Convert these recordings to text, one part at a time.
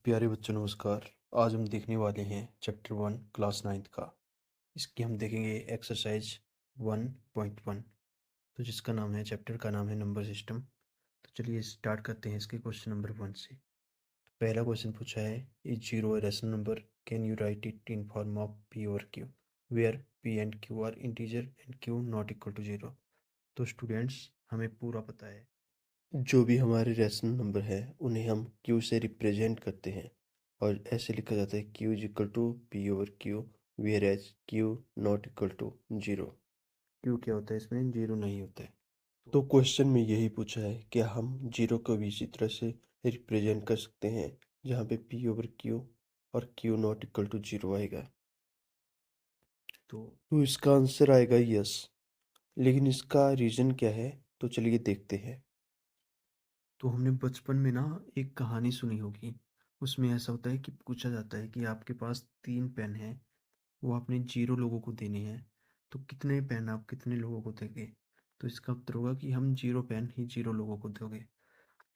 प्यारे बच्चों नमस्कार। आज हम देखने वाले हैं चैप्टर 1 क्लास 9th का। इसकी हम देखेंगे एक्सरसाइज 1.1, तो जिसका नाम है, चैप्टर का नाम है नंबर सिस्टम। तो चलिए स्टार्ट करते हैं इसके क्वेश्चन नंबर 1 से। तो पहला क्वेश्चन पूछा है, is zero a rational number, can you write it in form of P or Q where P and Q are integer and Q not equal to zero. तो students, हमें पूरा पता है जो भी हमारे रैशनल नंबर है उन्हें हम q से रिप्रेजेंट करते हैं और ऐसे लिखा जाता है q is equal to p over q whereas q not equal to zero. q क्या होता है, इसमें जीरो नहीं होता है। तो क्वेश्चन में यही पूछा है कि हम जीरो को भी इसी तरह से रिप्रेजेंट कर सकते हैं जहाँ पे p ओवर q और q not equal to zero आएगा। तो इसका आंसर आएगा यस। लेकिन इसका रीज़न क्या है, तो चलिए देखते हैं। तो हमने बचपन में ना एक कहानी सुनी होगी। उसमें ऐसा होता है कि पूछा जाता है कि आपके पास 3 पेन हैं, वो आपने 0 लोगों को देने हैं, तो कितने पेन आप कितने लोगों को दोगे। तो इसका उत्तर होगा कि हम 0 पेन ही 0 लोगों को दोगे।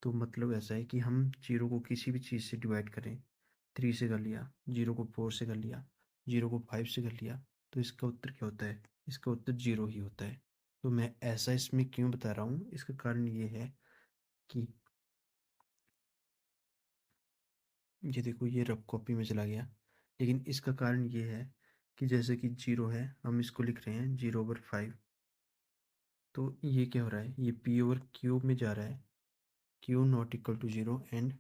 तो मतलब ऐसा है कि हम 0 को किसी भी चीज़ से डिवाइड करें, 3 से कर लिया, 0 को 4 से कर लिया, 0 को 5 से कर लिया, तो इसका उत्तर क्या होता है, इसका उत्तर 0 ही होता है। तो मैं ऐसा इसमें क्यों बता रहा हूँ, इसका कारण ये है कि ये देखो, ये रफ कॉपी में चला गया। लेकिन इसका कारण ये है कि जैसे कि 0 है, हम इसको लिख रहे हैं 0/5। तो ये क्या हो रहा है, ये p ओवर क्यूब में जा रहा है, q not equal to zero, and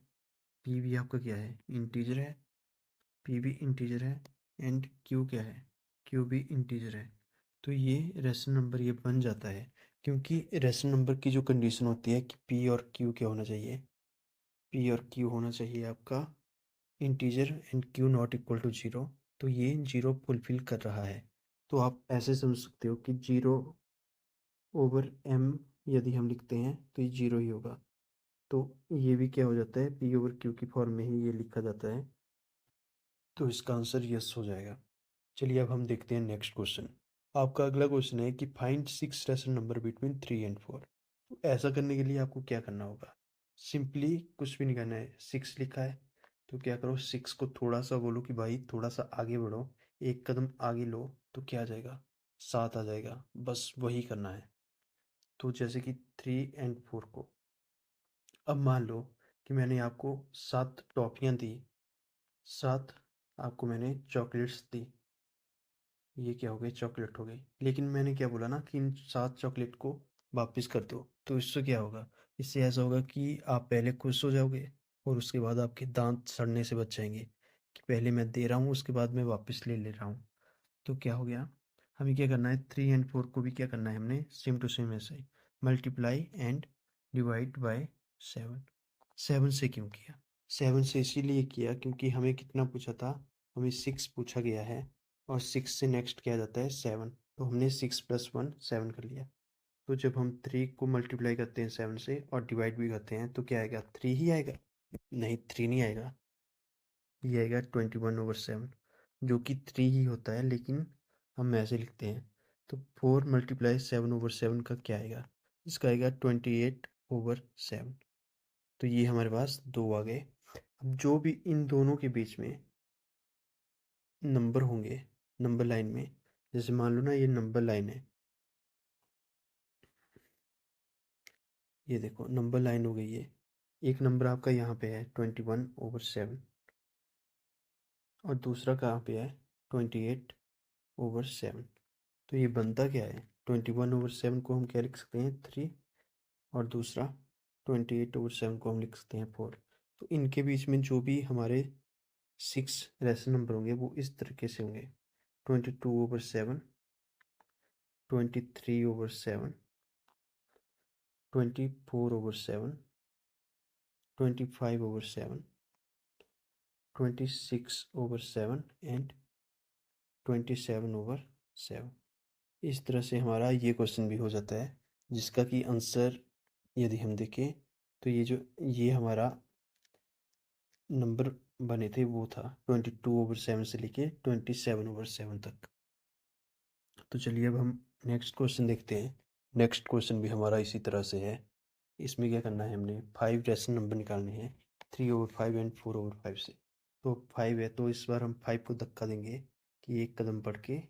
p भी आपका क्या है, इंटीजर है, p भी इंटीजर है, एंड q क्या है, q भी इंटीजर है। तो ये रेशनल नंबर ये बन जाता है, क्योंकि रेशनल नंबर की जो कंडीशन होती है कि p और q क्या होना चाहिए, p और q होना चाहिए आपका integer and Q not equal to zero. तो ये जीरो फुलफिल कर रहा है। तो आप ऐसे समझ सकते हो कि 0/m यदि हम लिखते हैं तो ये जीरो ही होगा। तो ये भी क्या हो जाता है, p ओवर क्यू की फॉर्म में ही ये लिखा जाता है। तो इसका आंसर यस हो जाएगा। चलिए अब हम देखते हैं नेक्स्ट क्वेश्चन। आपका अगला क्वेश्चन है कि find 6 rational number between 3 and 4। तो ऐसा करने के लिए आपको क्या करना होगा, सिंपली कुछ भी नहीं करना है। 6 लिखा है तो क्या करो, 6 को थोड़ा सा बोलो कि भाई थोड़ा सा आगे बढ़ो, एक कदम आगे लो, तो क्या आ जाएगा, 7 आ जाएगा। बस वही करना है। तो जैसे कि 3 एंड 4 को, अब मान लो कि मैंने आपको 7 टॉफियाँ दी, 7 आपको मैंने चॉकलेट्स दी, ये क्या हो गई, चॉकलेट हो गई। लेकिन मैंने क्या बोला ना कि इन 7 चॉकलेट को वापस कर दो। तो इससे क्या होगा, इससे ऐसा होगा कि आप पहले खुश हो जाओगे और उसके बाद आपके दांत सड़ने से बच जाएंगे कि पहले मैं दे रहा हूँ, उसके बाद मैं वापस ले ले रहा हूँ। तो क्या हो गया, हमें क्या करना है, 3 एंड 4 को भी क्या करना है, हमने सेम टू सेम ऐसे ही मल्टीप्लाई एंड डिवाइड बाय 7। 7 से क्यों किया, 7 से इसीलिए किया क्योंकि हमें कितना पूछा था, हमें 6 पूछा गया है और 6 से नेक्स्ट किया जाता है 7। तो हमने 6 + 1 7 कर लिया। तो जब हम 3 को मल्टीप्लाई करते हैं 7 से और डिवाइड भी करते हैं तो क्या आएगा, 3 ही आएगा। नहीं, 3 नहीं आएगा, ये आएगा 21/7, जो कि 3 ही होता है, लेकिन हम ऐसे लिखते हैं। तो 4 × 7/7 का क्या आएगा, इसका आएगा 28/7। तो ये हमारे पास दो आ गए। अब जो भी इन दोनों के बीच में नंबर होंगे नंबर लाइन में, जैसे मान लो ना ये नंबर लाइन है, ये देखो नंबर लाइन हो गई है। एक नंबर आपका यहाँ पे है 21/7 और दूसरा कहाँ पे है 28/7। तो ये बनता क्या है, 21/7 को हम क्या लिख सकते हैं, 3, और दूसरा 28/7 को हम लिख सकते हैं 4। तो इनके बीच में जो भी हमारे 6 रैशनल नंबर होंगे वो इस तरीके से होंगे, 22/7, 23/7, 24/7, 25/7, 26/7 एंड 27/7। इस तरह से हमारा ये क्वेश्चन भी हो जाता है, जिसका कि आंसर यदि हम देखें तो ये हमारा नंबर बने थे वो था 22/7 से लेके 27/7 तक। तो चलिए अब हम नेक्स्ट क्वेश्चन देखते हैं। नेक्स्ट क्वेश्चन भी हमारा इसी तरह से है। इसमें क्या करना है, हमने 5 रैशनल नंबर निकालने हैं। 3/5 एंड 4/5 से। तो 5 है तो इस बार हम 5 को धक्का देंगे कि एक कदम बढ़ के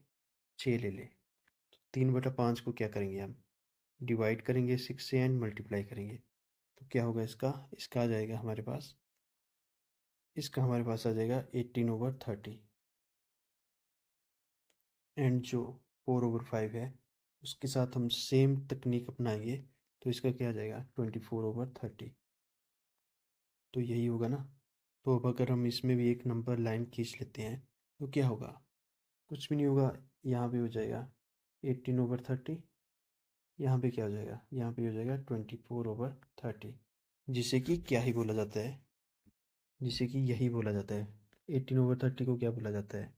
6 ले ले। 3/5 को क्या करेंगे हम, डिवाइड करेंगे 6 से एंड मल्टीप्लाई करेंगे। तो क्या होगा इसका, इसका आ जाएगा हमारे पास, इसका हमारे पास आ जाएगा 18/30। एंड जो 4/5 है उसके साथ हम सेम तकनीक अपनाएंगे तो इसका क्या आ जाएगा 24/30। तो यही होगा ना। तो अब अगर हम इसमें भी एक नंबर लाइन खींच लेते हैं तो क्या होगा, कुछ भी नहीं होगा, यहाँ भी हो जाएगा 18/30, यहाँ पे क्या हो जाएगा, यहाँ पे हो जाएगा 24/30, जिसे कि क्या ही बोला जाता है, जिसे कि यही बोला जाता है। 18/30 को क्या बोला जाता है,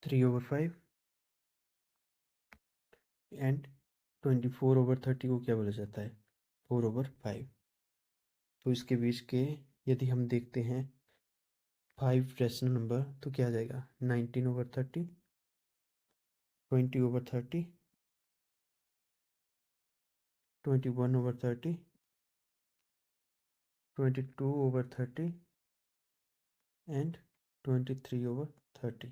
3/5। एंड 24/30 को क्या बोला जाता है, 4/5। तो इसके बीच के यदि हम देखते हैं 5 रेशनल नंबर तो क्या आ जाएगा 19/30, 20/30, 21/30, 22/30 एंड 23/30।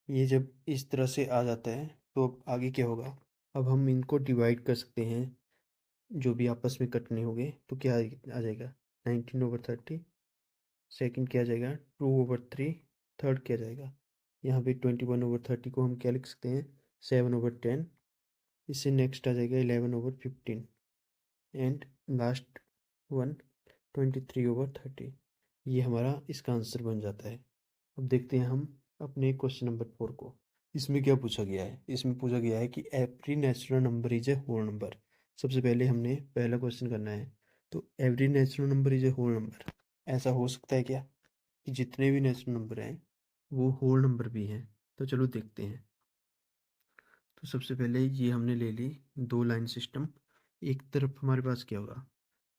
ये जब इस तरह से आ जाता है तो अब आगे क्या होगा, अब हम इनको डिवाइड कर सकते हैं, जो भी आपस में कटने होंगे तो क्या आ जाएगा 19/30, सेकंड क्या आ जाएगा 2/3, थर्ड क्या जाएगा, यहाँ पे 21/30 को हम क्या लिख सकते हैं 7/10, इससे नेक्स्ट आ जाएगा 11/15 एंड लास्ट वन 23/30। ये हमारा इसका आंसर बन जाता है। अब देखते हैं हम अपने क्वेश्चन नंबर 4 को। इसमें क्या पूछा गया है, इसमें पूछा गया है कि every natural number is a whole number. सबसे पहले हमने पहला क्वेश्चन करना है, तो every natural number is a whole number, ऐसा हो सकता है क्या कि जितने भी नेचुरल नंबर हैं वो होल नंबर भी हैं। तो चलो देखते हैं। तो सबसे पहले ये हमने ले ली दो लाइन सिस्टम, एक तरफ हमारे पास क्या होगा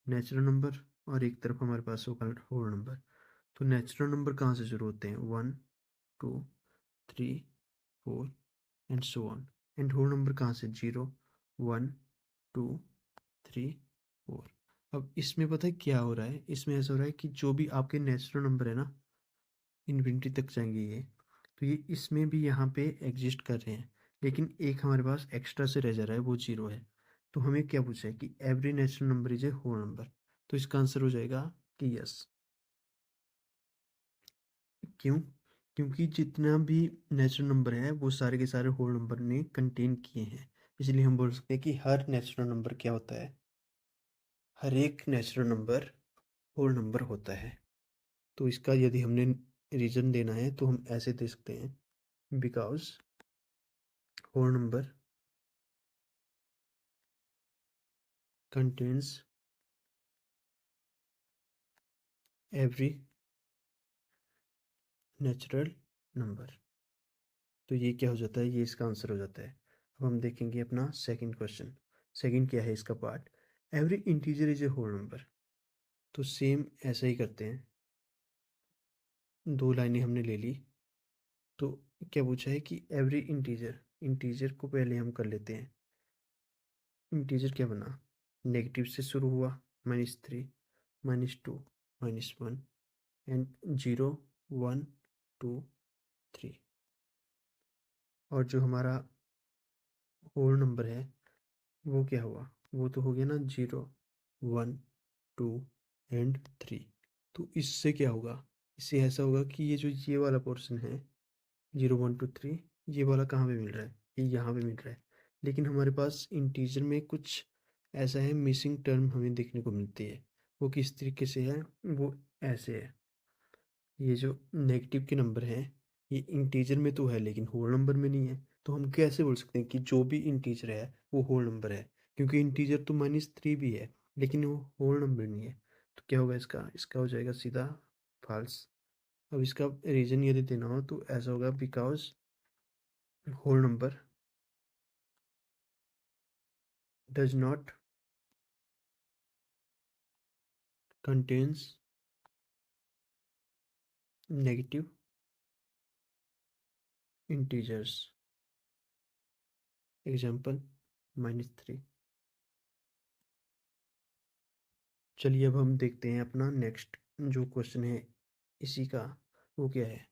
नेचुरल नंबर और एक तरफ हमारे पास होगा होल नंबर। तो नेचुरल नंबर कहाँ से शुरू होते हैं, 1 2 3 4 and so on. And whole number कहाँ से, 0 1 2 3 4। अब इसमें पता है क्या हो रहा है, इसमें ऐसा हो रहा है कि जो भी आपके नेचुरल नंबर है ना, इन्फिनिटी तक जाएंगे ये, तो ये इसमें भी यहाँ पे एग्जिस्ट कर रहे हैं, लेकिन एक हमारे पास एक्स्ट्रा से रह जा रहा है, वो 0 है। तो हमें क्या पूछा है कि every natural number is a whole number, तो इसका आंसर हो जाएगा कि यस। क्यों, क्योंकि जितना भी नेचुरल नंबर है वो सारे के सारे होल नंबर ने कंटेन किए हैं, इसलिए हम बोल सकते हैं कि हर नेचुरल नंबर क्या होता है, हर एक नेचुरल नंबर होल नंबर होता है। तो इसका यदि हमने रीज़न देना है तो हम ऐसे दे सकते हैं, because whole number contains every natural number. तो ये क्या हो जाता है, ये इसका आंसर हो जाता है। अब हम देखेंगे अपना सेकंड क्वेश्चन। सेकंड क्या है इसका part, every integer is a whole number. तो सेम ऐसा ही करते हैं, दो लाइनें हमने ले ली। तो क्या पूछा है कि एवरी इंटीजर, इंटीजर को पहले हम कर लेते हैं। इंटीजर क्या बना, नेगेटिव से शुरू हुआ, -3 -2 -1 एंड 0 1 2 3। और जो हमारा होल नंबर है वो क्या हुआ, वो तो हो गया ना 0 1 2 एंड 3। तो इससे क्या होगा, इससे ऐसा होगा कि ये वाला पोर्शन है 0 1 2 3, ये वाला कहाँ पे मिल रहा है, ये यहाँ पे मिल रहा है। लेकिन हमारे पास इंटीजर में कुछ ऐसा है, मिसिंग टर्म हमें देखने को मिलती है। वो किस तरीके से है, वो ऐसे है, ये जो नेगेटिव के नंबर हैं ये इंटीजर में तो है लेकिन होल नंबर में नहीं है। तो हम कैसे बोल सकते हैं कि जो भी इंटीजर है वो होल नंबर है, क्योंकि इंटीजर तो -3 भी है लेकिन वो होल नंबर नहीं है। तो क्या होगा इसका, इसका हो जाएगा सीधा फॉल्स। अब इसका रीज़न यदि देना हो तो ऐसा होगा, because whole number does not contains negative integers. Example -3। चलिए अब हम देखते हैं अपना नेक्स्ट जो क्वेश्चन है इसी का, वो क्या है।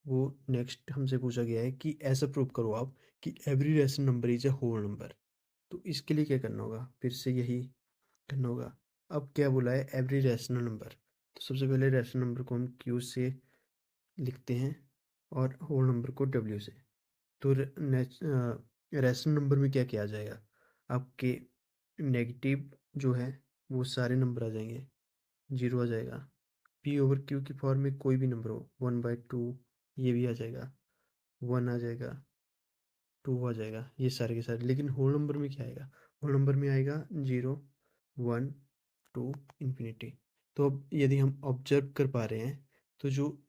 वो नेक्स्ट हमसे पूछा गया है कि ऐसा प्रूव करो आप कि every rational number is a whole number. तो इसके लिए क्या करना होगा, फिर से यही करना होगा। अब क्या बोला है, एवरी रैशनल नंबर। तो सबसे पहले रैशनल नंबर को हम क्यू से लिखते हैं और होल नंबर को डब्ल्यू से। तो रैशनल नंबर में क्या क्या आ जाएगा, आपके नेगेटिव जो है वो सारे नंबर आ जाएंगे, जीरो आ जाएगा। पी ओवर क्यू की फॉर्म में कोई भी नंबर हो, 1/2 ये भी आ जाएगा, 1 आ जाएगा, 2 आ जाएगा, ये सारे के सारे। लेकिन होल नंबर में क्या आएगा, होल नंबर में आएगा 0, 1, 2 इन्फिनिटी। तो अब यदि हम ऑब्जर्व कर पा रहे हैं तो जो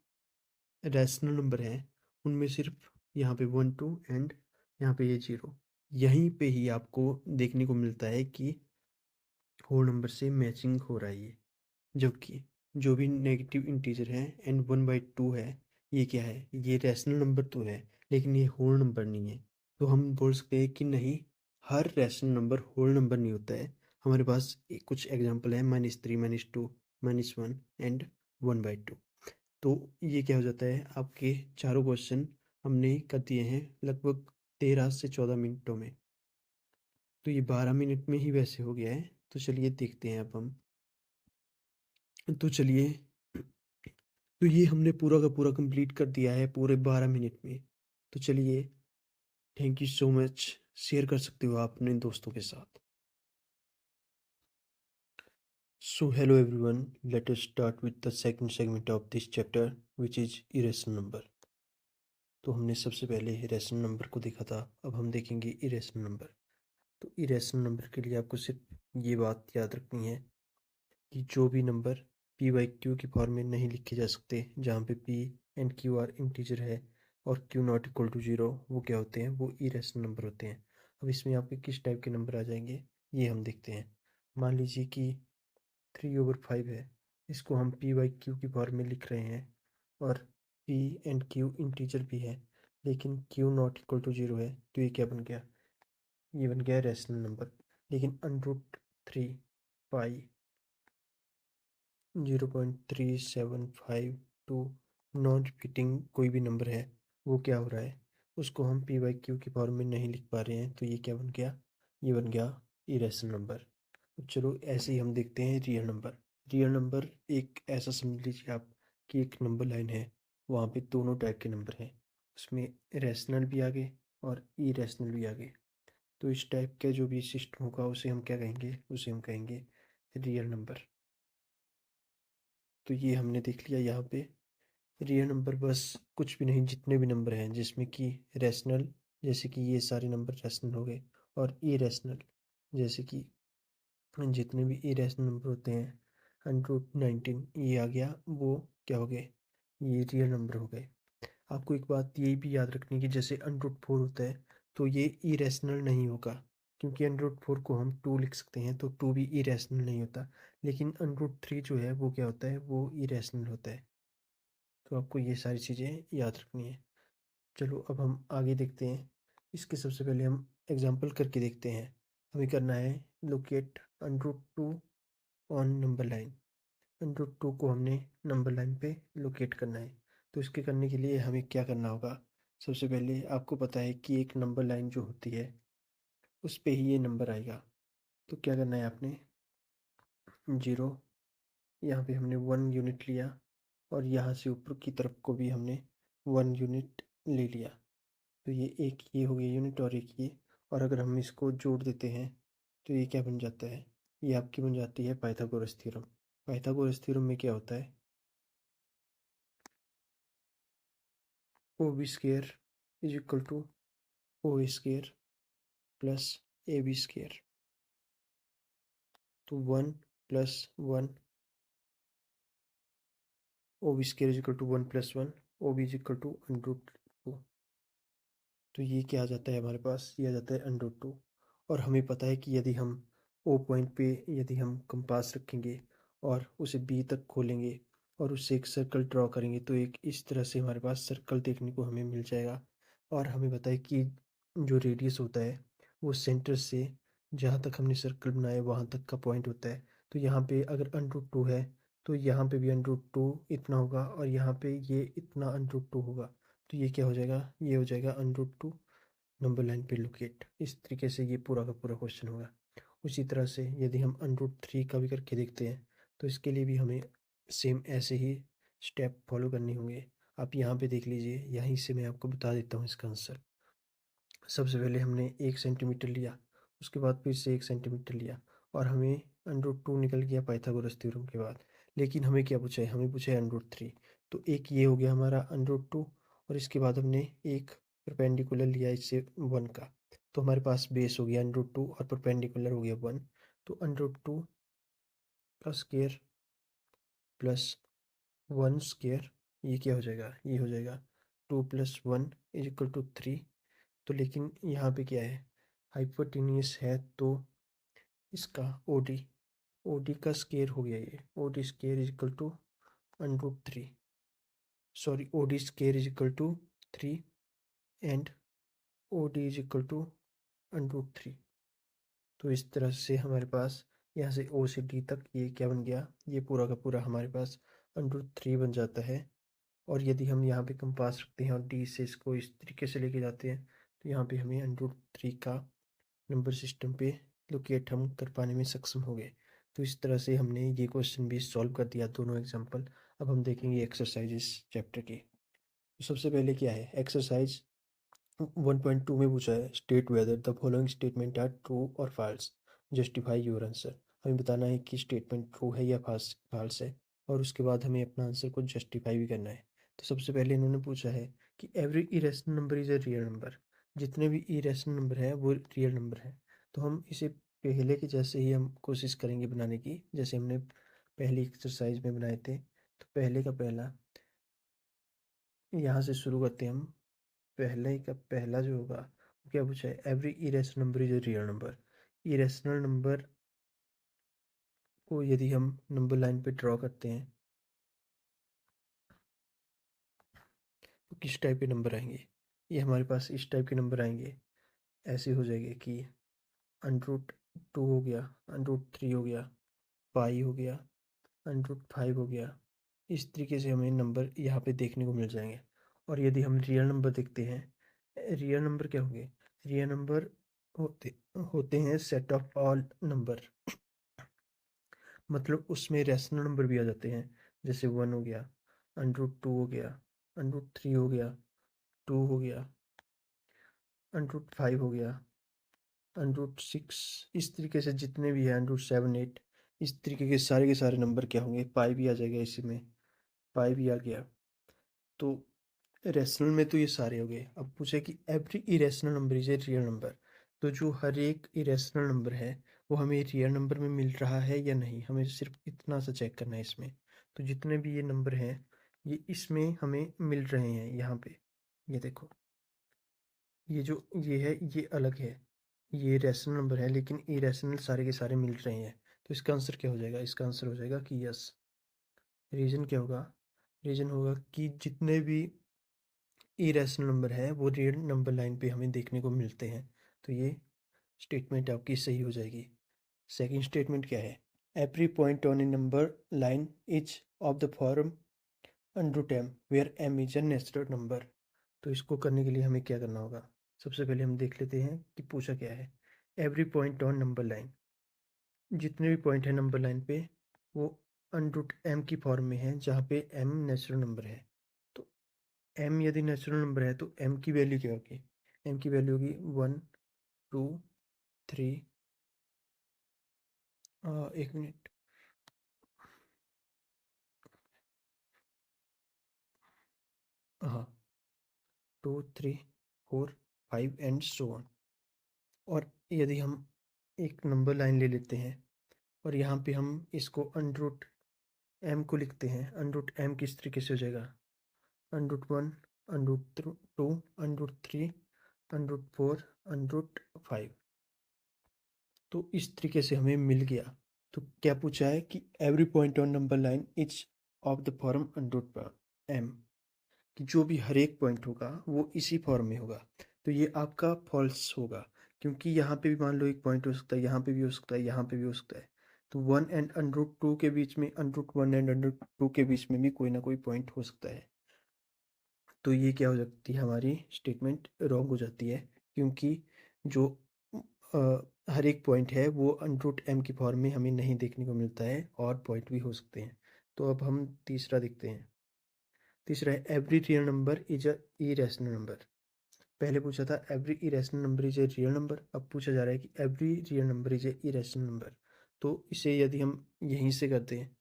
रैशनल नंबर है उनमें सिर्फ यहाँ पे 1 2 एंड यहाँ पे ये 0, यहीं पे ही आपको देखने को मिलता है कि होल नंबर से मैचिंग हो रहा है ये। जबकि जो भी नेगेटिव इंटीजर है एंड 1/2 है, ये क्या है, ये रैशनल नंबर तो है लेकिन ये होल नंबर नहीं है। तो हम बोल सकते हैं कि नहीं, हर रैशनल नंबर होल नंबर नहीं होता है। हमारे पास कुछ एग्जांपल है, -3, -2, -1 एंड 1/2। तो ये क्या हो जाता है, आपके चारों क्वेश्चन हमने कर दिए हैं लगभग 13 से 14 मिनटों में। तो ये 12 मिनट में ही वैसे हो गया है। तो चलिए देखते हैं अब हम। तो चलिए, तो ये हमने पूरा का पूरा कंप्लीट कर दिया है पूरे 12 मिनट में। तो चलिए, thank you so much. Share कर सकते हो आप अपने दोस्तों के साथ। So hello everyone, let us start with the second segment of this chapter which is irrational number. तो हमने सबसे पहले रैशनल नंबर को देखा था, अब हम देखेंगे इरेशनल नंबर। तो इरेशनल नंबर के लिए आपको सिर्फ ये बात याद रखनी है कि जो भी नंबर पी बाई क्यू की फॉर्म में नहीं लिखे जा सकते, जहाँ पे p and Q are integer है और q not equal to zero, वो क्या होते हैं, वो इरेशनल नंबर होते हैं। अब इसमें आपके किस टाइप के नंबर आ जाएंगे ये हम देखते हैं। मान लीजिए कि 3/5 है, इसको हम पी बाई क्यू की फॉर्म में लिख रहे हैं और पी एंड क्यू इंटीजर भी है लेकिन q not equal to zero है। तो ये क्या बन गया, ये बन गया रैशनल नंबर। लेकिन √3 पाई 0.3752 नॉन रिपीटिंग कोई भी नंबर है, वो क्या हो रहा है, उसको हम पी बाई क्यू की फॉर्म में नहीं लिख पा रहे हैं। तो ये क्या बन गया, ये बन गया इरेशनल नंबर। अब चलो ऐसे ही हम देखते हैं रियल नंबर। रियल नंबर एक ऐसा समझ लीजिए आप कि एक नंबर लाइन है, वहाँ पे दोनों टाइप के नंबर हैं, उसमें रैशनल भी आगे और इरेशनल भी आगे। तो इस टाइप का जो भी सिस्टम होगा उसे हम क्या कहेंगे, उसे हम कहेंगे रियल नंबर। तो ये हमने देख लिया यहाँ पे रियल नंबर, बस कुछ भी नहीं, जितने भी नंबर हैं जिसमें कि रैशनल, जैसे कि ये सारे नंबर रैशनल हो गए, और इरेशनल जैसे कि जितने भी इरेशनल नंबर होते हैं, 119 ये आ गया, वो क्या हो गए, ये रियल नंबर हो गए। आपको एक बात ये भी याद रखनी है कि जैसे √4 होता है तो ये इरेशनल नहीं होगा, क्योंकि √4 को हम 2 लिख सकते हैं, तो 2 भी इरेशनल नहीं होता। लेकिन √3 जो है वो क्या होता है, वो इरेशनल होता है। तो आपको ये सारी चीज़ें याद रखनी है। चलो अब हम आगे देखते हैं। इसके सबसे पहले हम एग्जांपल करके देखते हैं। हमें करना है लोकेट √2 ऑन नंबर लाइन। √2 को हमने नंबर लाइन पे लोकेट करना है। तो इसके करने के लिए हमें क्या करना होगा, सबसे पहले आपको पता है कि एक नंबर लाइन जो होती है उस पे ही ये नंबर आएगा। तो क्या करना है आपने, 0, यहाँ पे हमने 1 यूनिट लिया और यहाँ से ऊपर की तरफ को भी हमने 1 यूनिट ले लिया। तो ये एक ये हो गया यूनिट और एक ये, और अगर हम इसको जोड़ देते हैं तो ये क्या बन जाता है, ये आपकी बन जाती है पाइथागोरस थ्योरम। पाइथागोरस थ्योरम में क्या होता है, O B square is equal to O square plus A B square. तो 1 + 1 O B square is equal to 1 + 1 O B is equal to √2। तो ये क्या आ जाता है हमारे पास, ये आ जाता है √2। और हमें पता है कि यदि हम ओ पॉइंट पे यदि हम कंपास रखेंगे और उसे बी तक खोलेंगे और उससे एक सर्कल ड्रॉ करेंगे तो एक इस तरह से हमारे पास सर्कल देखने को हमें मिल जाएगा। और हमें पता है कि जो रेडियस होता है वो सेंटर से जहाँ तक हमने सर्कल बनाया वहाँ तक का पॉइंट होता है। तो यहाँ पे अगर √2 है तो यहाँ पे भी √2 इतना होगा और यहाँ पे ये इतना √2 होगा। तो ये क्या हो जाएगा, ये हो जाएगा √2 नंबर लाइन पे लोकेट। इस तरीके से ये पूरा का पूरा क्वेश्चन होगा। उसी तरह से यदि हम √3 का भी करके देखते हैं तो इसके लिए भी हमें सेम ऐसे ही स्टेप फॉलो करने होंगे। आप यहाँ पे देख लीजिए, यहीं से मैं आपको बता देता हूँ इसका आंसर। सबसे पहले हमने 1 सेंटीमीटर लिया, उसके बाद फिर से 1 सेंटीमीटर लिया और हमें √2 निकल गया पाइथागोरस थ्योरम के बाद। लेकिन हमें क्या पूछा है, हमें पूछा है √3। तो एक ये हो गया हमारा √2 और इसके बाद हमने एक परपेंडिकुलर लिया इससे 1 का। तो हमारे पास बेस हो गया √2 और परपेंडिकुलर हो गया 1। तो √2 का स्क्वायर प्लस 1 स्क्वायर, ये क्या हो जाएगा, ये हो जाएगा 2 + 1 = 3। तो लेकिन यहाँ पे क्या है, हाइपोटेन्यूस है तो इसका ओडी का स्क्वायर हो गया, ये OD square = √3, sorry OD square = 3 and OD = √3। तो इस तरह से हमारे पास यहाँ से ओ से डी तक ये क्या बन गया, ये पूरा का पूरा हमारे पास √3 बन जाता है। और यदि हम यहाँ पे कंपास रखते हैं और डी से इसको इस तरीके से लेके जाते हैं तो यहाँ पे हमें √3 का नंबर सिस्टम पे लोकेट हम कर पाने में सक्षम हो गए। तो इस तरह से हमने ये क्वेश्चन भी सॉल्व कर दिया, दोनों एग्जाम्पल। अब हम देखेंगे एक्सरसाइज इस चैप्टर की। तो सबसे पहले क्या है, एक्सरसाइज 1.2 में पूछा है state whether the following statement are true और फॉल्स, जस्टिफाई योर आंसर। हमें बताना है कि स्टेटमेंट ट्रू है या फॉल्स है और उसके बाद हमें अपना आंसर को जस्टिफाई भी करना है। तो सबसे पहले इन्होंने पूछा है कि every irrational number is a real number, जितने भी इरेशनल नंबर है वो रियल नंबर है। तो हम इसे पहले के जैसे ही हम कोशिश करेंगे बनाने की, जैसे हमने पहली एक्सरसाइज में बनाए थे। तो पहले का पहला यहाँ से शुरू करते हैं हम। पहले का पहला जो होगा वो क्या पूछा है, every irrational number is a real number. Irrational number को यदि हम नंबर लाइन पे ड्रॉ करते हैं तो किस टाइप के नंबर आएंगे, ये हमारे पास इस टाइप के नंबर आएंगे। ऐसे हो जाएंगे कि √2 हो गया, √3 हो गया, पाई हो गया, √5 हो गया। इस तरीके से हमें नंबर यहाँ पे देखने को मिल जाएंगे। और यदि हम रियल नंबर देखते हैं, रियल नंबर क्या होंगे, रियल नंबर होते होते हैं सेट ऑफ ऑल नंबर, मतलब उसमें रैशनल नंबर भी आ जाते हैं। जैसे 1 हो गया, √2 हो गया, √3 हो गया, 2 हो गया, √5 हो गया, √6। इस तरीके से जितने भी हैं √7 8, इस तरीके के सारे नंबर क्या होंगे, पाई भी आ जाएगा इसी में, पाई भी आ गया। तो रैशनल में तो ये सारे हो गए। अब पूछे कि every irrational number is a real number, तो जो हर एक इरेशनल नंबर है वो हमें रियल नंबर में मिल रहा है या नहीं, हमें सिर्फ इतना सा चेक करना है इसमें। तो जितने भी ये नंबर हैं ये इसमें हमें मिल रहे हैं। यहाँ पे ये देखो, ये जो ये है ये अलग है, ये रैशनल नंबर है लेकिन इरेशनल सारे के सारे मिल रहे हैं। तो इसका आंसर क्या हो जाएगा, इसका आंसर हो जाएगा कि यस। रीजन क्या होगा, रीजन होगा कि जितने भी इरेशनल नंबर है वो रियल नंबर लाइन पे हमें देखने को मिलते हैं। तो ये स्टेटमेंट आपकी सही हो जाएगी। सेकंड स्टेटमेंट क्या है, every point on a number line is of the form √m where m is a natural number. तो इसको करने के लिए हमें क्या करना होगा, सबसे पहले हम देख लेते हैं कि पूछा क्या है। Every point on number line, जितने भी पॉइंट है नंबर लाइन पे वो √m की फॉर्म में है जहाँ पे m नेचुरल नंबर है। तो m यदि नेचुरल नंबर है तो m की वैल्यू क्या होगी, m की वैल्यू होगी 1 2 3, एक मिनट, हाँ 2 3 4 5 एंड सो ऑन। और यदि हम एक नंबर लाइन ले लेते हैं और यहाँ पे हम इसको √m को लिखते हैं, √m किस तरीके से हो जाएगा, √1 √2 √3 √4 √5। तो इस तरीके से हमें मिल गया। तो क्या पूछा है कि every point on number line is of the form √m, कि जो भी हर एक पॉइंट होगा वो इसी फॉर्म में होगा। तो ये आपका फॉल्स होगा, क्योंकि यहाँ पे भी मान लो एक पॉइंट हो सकता है, यहाँ पे भी हो सकता है, यहाँ पे भी हो सकता है। तो 1 एंड √2 के बीच में, √1 एंड √2 के बीच में भी कोई ना कोई पॉइंट हो सकता है। तो ये क्या हो जाती है, हमारी स्टेटमेंट रॉन्ग हो जाती है, क्योंकि जो हर एक पॉइंट है वो √m की फॉर्म में हमें नहीं देखने को मिलता है, और पॉइंट भी हो सकते हैं। तो अब हम तीसरा देखते हैं। तीसरा है every real number is a irrational number. पहले पूछा था every irrational number is a real number, अब पूछा जा रहा है कि every real number is A irrational number. तो इसे यदि हम यहीं से करते हैं,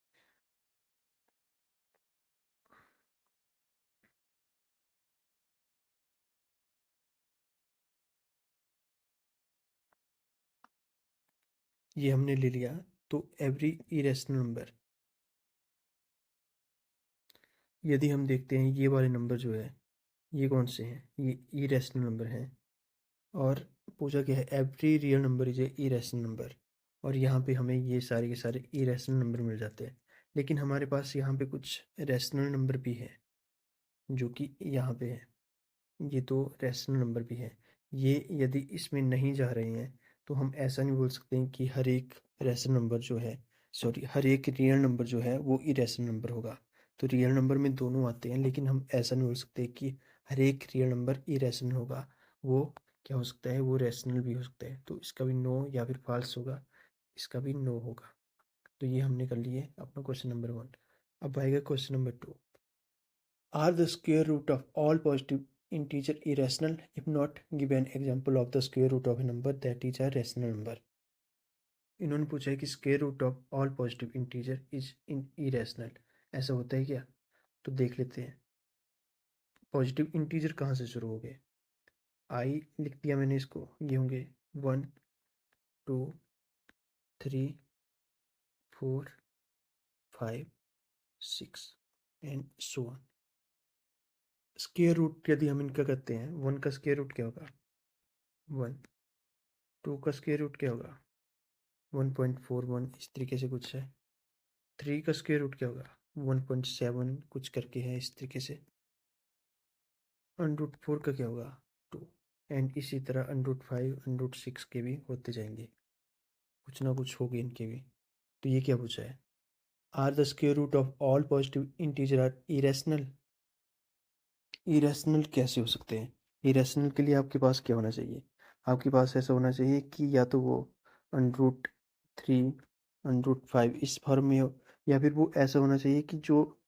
ये हमने ले लिया, तो एवरी इरेशनल नंबर, यदि हम देखते हैं ये वाले नंबर जो है ये कौन से हैं, ये इरेशनल नंबर हैं। और पूछा गया है every real number is A irrational number, और यहाँ पे हमें ये सारे के सारे इरेशनल नंबर मिल जाते हैं। लेकिन हमारे पास यहाँ पे कुछ रैशनल नंबर भी है, जो कि यहाँ पे है, ये तो रैशनल नंबर भी है। ये यदि इसमें नहीं जा रहे हैं तो हम ऐसा नहीं बोल सकते हैं कि हर एक रैशनल नंबर जो है, सॉरी, हर एक रियल नंबर जो है वो इरेशनल नंबर होगा। तो रियल नंबर में दोनों आते हैं, लेकिन हम ऐसा नहीं बोल सकते कि हर एक रियल नंबर इरेशनल होगा। वो क्या हो सकता है, वो रैशनल भी हो सकता है। तो इसका भी नो या फिर फॉल्स होगा, इसका भी नो होगा। तो ये हमने कर लिए अपना क्वेश्चन नंबर 1। अब आएगा question number 2। Are the square root of all positive integer irrational? If not, give an example of the square root of a number that is a rational number. इन्होंने पूछा है कि square root of all positive integer is in irrational, ऐसा होता है क्या? तो देख लेते हैं। पॉजिटिव इंटीजर कहाँ से शुरू हो गए? आई लिख दिया मैंने इसको, ये होंगे 1, 2, 3, 4, 5, 6 and so on. Square root यदि हम इनका करते हैं, 1 का स्क्वायर रूट क्या होगा? 1। 2 का स्क्वायर रूट क्या होगा? 1.41, इस तरीके से कुछ है। 3 का स्क्वायर रूट क्या होगा? 1.7 कुछ करके है इस तरीके से। √4 का क्या होगा? 2। एंड इसी तरह √5, √6 के भी होते जाएंगे, कुछ ना कुछ होगे इनके भी। तो ये क्या पूछा है? Are the square root of all positive integer are irrational? Irrational कैसे हो सकते हैं? इरेशनल के लिए आपके पास क्या होना चाहिए? आपके पास ऐसा होना चाहिए कि या तो वो √3, √5 इस फॉर्म में हो, या फिर वो ऐसा होना चाहिए कि जो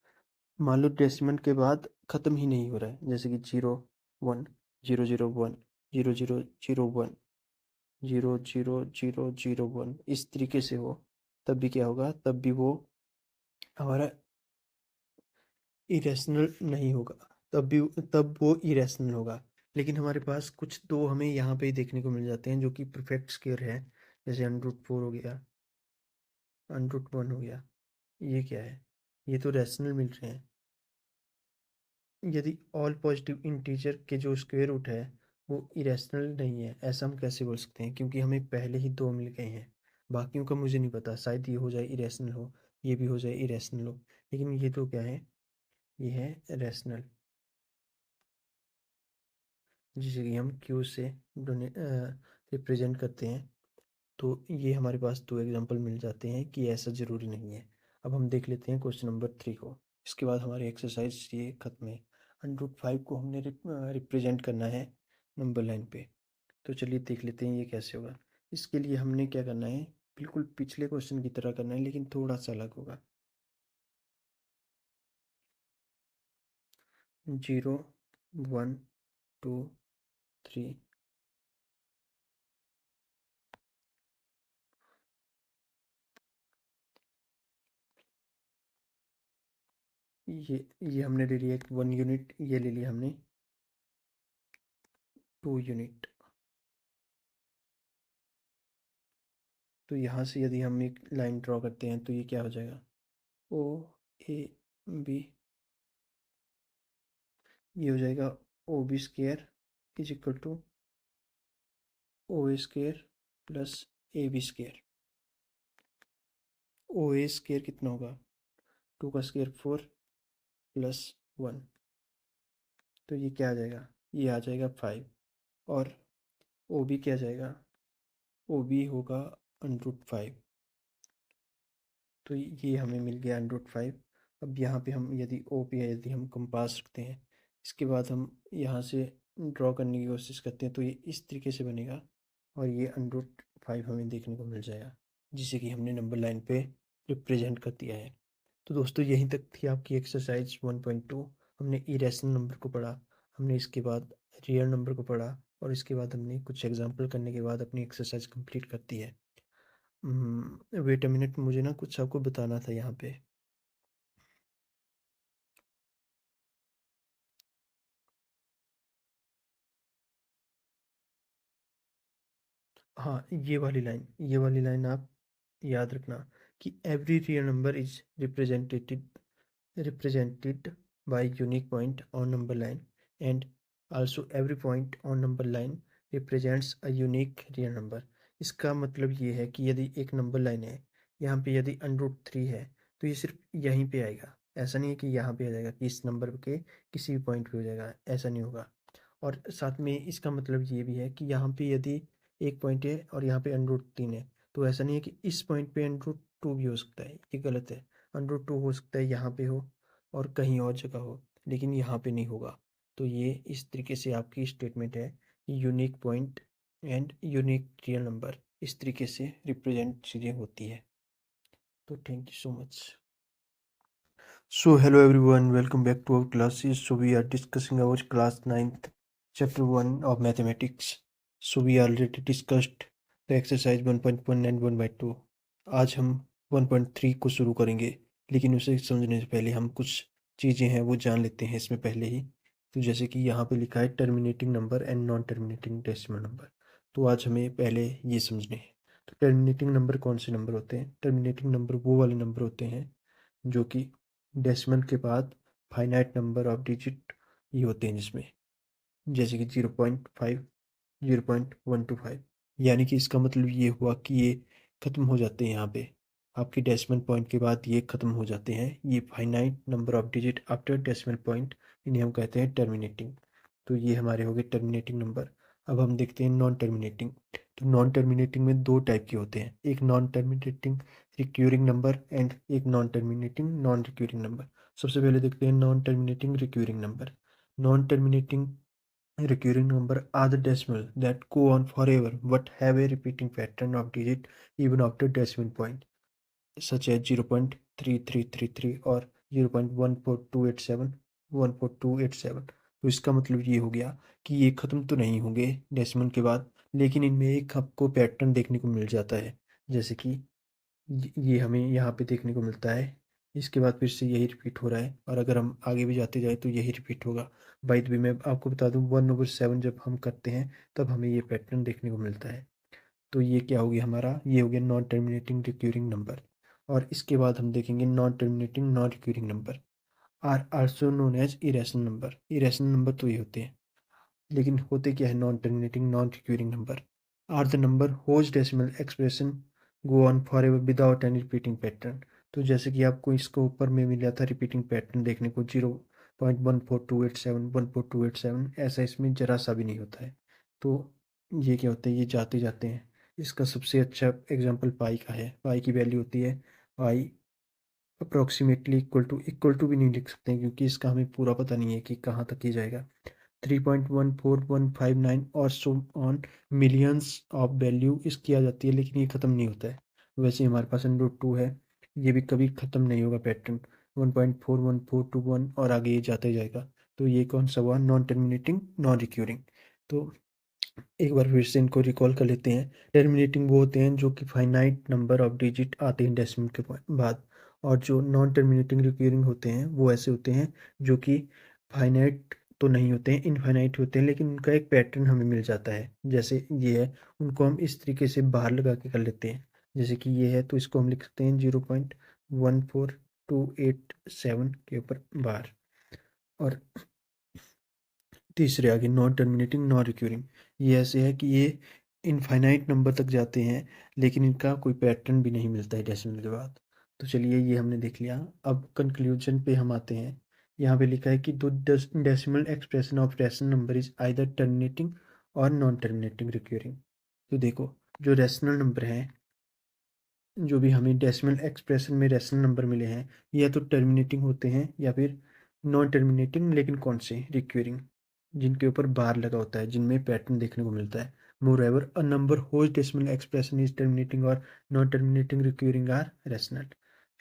मान लो डेसिमल के बाद ख़त्म ही नहीं हो रहा है, जैसे कि 0, 1, 0, 0, 1, 0, 0, 0, 1, 0, 0, 0, 0, 1 इस तरीके से हो, तब भी क्या होगा, तब भी वो हमारा इरेशनल नहीं होगा, तब वो इरेशनल होगा। लेकिन हमारे पास कुछ दो हमें यहाँ पे ही देखने को मिल जाते हैं जो कि परफेक्ट स्क्वायर है, जैसे √4 हो गया, √1 हो गया। ये क्या है? ये तो रैशनल मिल रहे हैं। यदि ऑल पॉजिटिव इंटीजर के जो स्क्वायर रूट है वो इरेशनल नहीं है, ऐसा हम कैसे बोल सकते हैं? क्योंकि हमें पहले ही दो मिल गए हैं, बाकियों का मुझे नहीं पता, शायद ये हो जाए इरेशनल हो, ये भी हो जाए इरेशनल हो, लेकिन ये तो क्या है, ये है रैशनल, जिसे कि हम क्यू से रिप्रेजेंट करते हैं। तो ये हमारे पास दो एग्जांपल मिल जाते हैं कि ऐसा ज़रूरी नहीं है। अब हम देख लेते हैं क्वेश्चन नंबर 3 को। इसके बाद हमारी एक्सरसाइज ये खत्म है। √5 को हमने रिप्रेजेंट करना है नंबर लाइन पे। तो चलिए देख लेते हैं ये कैसे होगा। इसके लिए हमने क्या करना है, बिल्कुल पिछले क्वेश्चन की तरह करना है, लेकिन थोड़ा सा अलग होगा। 0, 1, 2, 3, ये हमने ले लिया 1 यूनिट, ये ले लिया हमने 2 यूनिट। तो यहाँ से यदि हम एक लाइन ड्रॉ करते हैं तो ये क्या हो जाएगा, ओ ए बी, ये हो जाएगा O B square is equal to O A square plus A B square. O A square कितना होगा? 2 का स्क्र 4 प्लस 1, तो ये क्या आ जाएगा, ये आ जाएगा 5। और ओ बी क्या आ जाएगा, ओ बी होगा √5। तो ये हमें मिल गया √5। अब यहाँ पे हम यदि ओ पे यदि हम कंपास रखते हैं, इसके बाद हम यहाँ से ड्रॉ करने की कोशिश करते हैं, तो ये इस तरीके से बनेगा और ये √5 हमें देखने को मिल जाएगा, जिसे कि हमने नंबर लाइन पे रिप्रेजेंट कर दिया है। तो दोस्तों यहीं तक थी आपकी एक्सरसाइज 1.2। हमने इरेशनल नंबर को पढ़ा, हमने इसके बाद रियल नंबर को पढ़ा और इसके बाद हमने कुछ एग्जाम्पल करने के बाद अपनी एक्सरसाइज कंप्लीट कर दी है। वेट अ मिनट, मुझे ना कुछ आपको बताना था यहाँ पे। हाँ, ये वाली लाइन आप याद रखना कि every real number is represented by unique point on number line, and also every point on number line represents a unique real number। इसका मतलब ये है कि यदि एक नंबर लाइन है, यहाँ पे यदि √3 है, तो ये सिर्फ यहीं पे आएगा। ऐसा नहीं है कि यहाँ पे आ जाएगा कि इस नंबर के किसी भी पॉइंट पे हो जाएगा, ऐसा नहीं होगा। और साथ में इसका मतलब ये भी है कि यहाँ पे यदि एक पॉइंट है और यहाँ पे √3 है, तो ऐसा नहीं है कि इस पॉइंट पे √2 भी हो सकता है, ये गलत है। √2 हो सकता है यहाँ पे हो और कहीं और जगह हो, लेकिन यहाँ पे नहीं होगा। तो ये इस तरीके से आपकी स्टेटमेंट है कि unique point and unique real number इस तरीके से रिप्रेजेंट चीज़ें होती है। तो thank you so much. So hello everyone, welcome back to our classes. So we are discussing our class 9th chapter 1 of mathematics. So we already discussed the exercise 1.1 and 1/2। आज हम 1.3 को शुरू करेंगे, लेकिन उसे समझने से पहले हम कुछ चीज़ें हैं वो जान लेते हैं इसमें पहले ही। तो जैसे कि यहाँ पे लिखा है terminating number and non terminating decimal number. तो आज हमें पहले ये समझने हैं। तो टर्मिनेटिंग नंबर कौन से नंबर होते हैं? टर्मिनेटिंग नंबर वो वाले नंबर होते हैं जो कि डेसिमल के बाद फाइनाइट नंबर ऑफ डिजिट ये होते हैं, जिसमें जैसे कि 0.5, 0.125। यानी कि इसका मतलब ये हुआ कि ये ख़त्म हो जाते हैं। यहाँ पे आपके डेसिमल पॉइंट के बाद ये ख़त्म हो जाते हैं। ये finite number of digit after decimal point, इन्हें हम कहते हैं टर्मिनेटिंग। तो ये हमारे हो गए टर्मिनेटिंग नंबर। अब हम देखते हैं नॉन टर्मिनेटिंग। तो नॉन टर्मिनेटिंग में दो टाइप के होते हैं, एक non terminating recurring number and एक non terminating non recurring number. सबसे पहले देखते हैं non terminating recurring number. Non terminating recurring number are the decimal that go on forever but have a repeating pattern of digit even after decimal point, such as 0.3333 और 0.14287, 14287। तो इसका मतलब ये हो गया कि ये ख़त्म तो नहीं होंगे डेसिमल के बाद, लेकिन इनमें एक आपको पैटर्न देखने को मिल जाता है। जैसे कि ये हमें यहाँ पे देखने को मिलता है, इसके बाद फिर से यही रिपीट हो रहा है, और अगर हम आगे भी जाते जाए तो यही रिपीट होगा। बाय द वे मैं आपको बता दूं 1/7 जब हम करते हैं तब हमें ये पैटर्न देखने को मिलता है। तो ये क्या हो गया हमारा, ये हो गया नॉन टर्मिनेटिंग रिक्यूरिंग नंबर। और इसके बाद हम देखेंगे non terminating non recurring number are also known as irrational number. Irrational number तो ये होते हैं, लेकिन होते क्या है non terminating non recurring number are the number whose decimal expression go on for ever without any repeating pattern. तो जैसे कि आपको इसको ऊपर में मिला था रिपीटिंग पैटर्न देखने को 0.14287, 14287, ऐसा इसमें जरा सा भी नहीं होता है। तो ये क्या होता है, ये जाते जाते हैं। इसका सबसे अच्छा एग्जांपल पाई का है। पाई की वैल्यू होती है पाई अप्रोक्सीमेटली इक्वल टू भी नहीं लिख सकते हैं, क्योंकि इसका हमें पूरा पता नहीं है कि कहाँ तक ये जाएगा। 3.14159 और so on, millions of value इसकी आ जाती है, लेकिन ये ख़त्म नहीं होता है। वैसे हमारे पास √2 है, ये भी कभी ख़त्म नहीं होगा पैटर्न। 1.41421 और आगे ये जाते जाएगा। तो ये कौन सा हुआ, नॉन टर्मिनेटिंग नॉन रिक्यूरिंग। तो एक बार फिर से इनको रिकॉल कर लेते हैं। टर्मिनेटिंग वो होते हैं जो कि फाइनाइट नंबर ऑफ डिजिट आते हैं डेसिमल के बाद, और जो नॉन टर्मिनेटिंग रिक्यूरिंग होते हैं वो ऐसे होते हैं जो कि फाइनाइट तो नहीं होते हैं, इनफाइनाइट होते हैं, लेकिन उनका एक पैटर्न हमें मिल जाता है। जैसे ये है, उनको हम इस तरीके से बाहर लगा के कर लेते हैं। जैसे कि ये है तो इसको हम लिख सकते हैं 0.14287 के ऊपर बाहर। और तीसरे आगे नॉन टर्मिनेटिंग नॉन रिक्यूरिंग, ये ऐसे है कि ये इनफाइनाइट नंबर तक जाते हैं, लेकिन इनका कोई पैटर्न भी नहीं मिलता है डेसिमल के बाद। तो चलिए ये हमने देख लिया। अब कंक्लूजन पे हम आते हैं। यहाँ पे लिखा है कि दो decimal expression of rational number is either terminating और नॉन टर्मिनेटिंग रिक्यूरिंग। तो देखो, जो रेशनल नंबर हैं जो भी हमें डेसिमल एक्सप्रेशन में रेशनल नंबर मिले हैं, या तो टर्मिनेटिंग होते हैं या फिर नॉन टर्मिनेटिंग, लेकिन कौन से रिक्यूरिंग, जिनके ऊपर बार लगा होता है, जिनमें पैटर्न देखने को मिलता है। Moreover a number whose decimal expression is terminating और non terminating recurring are rational.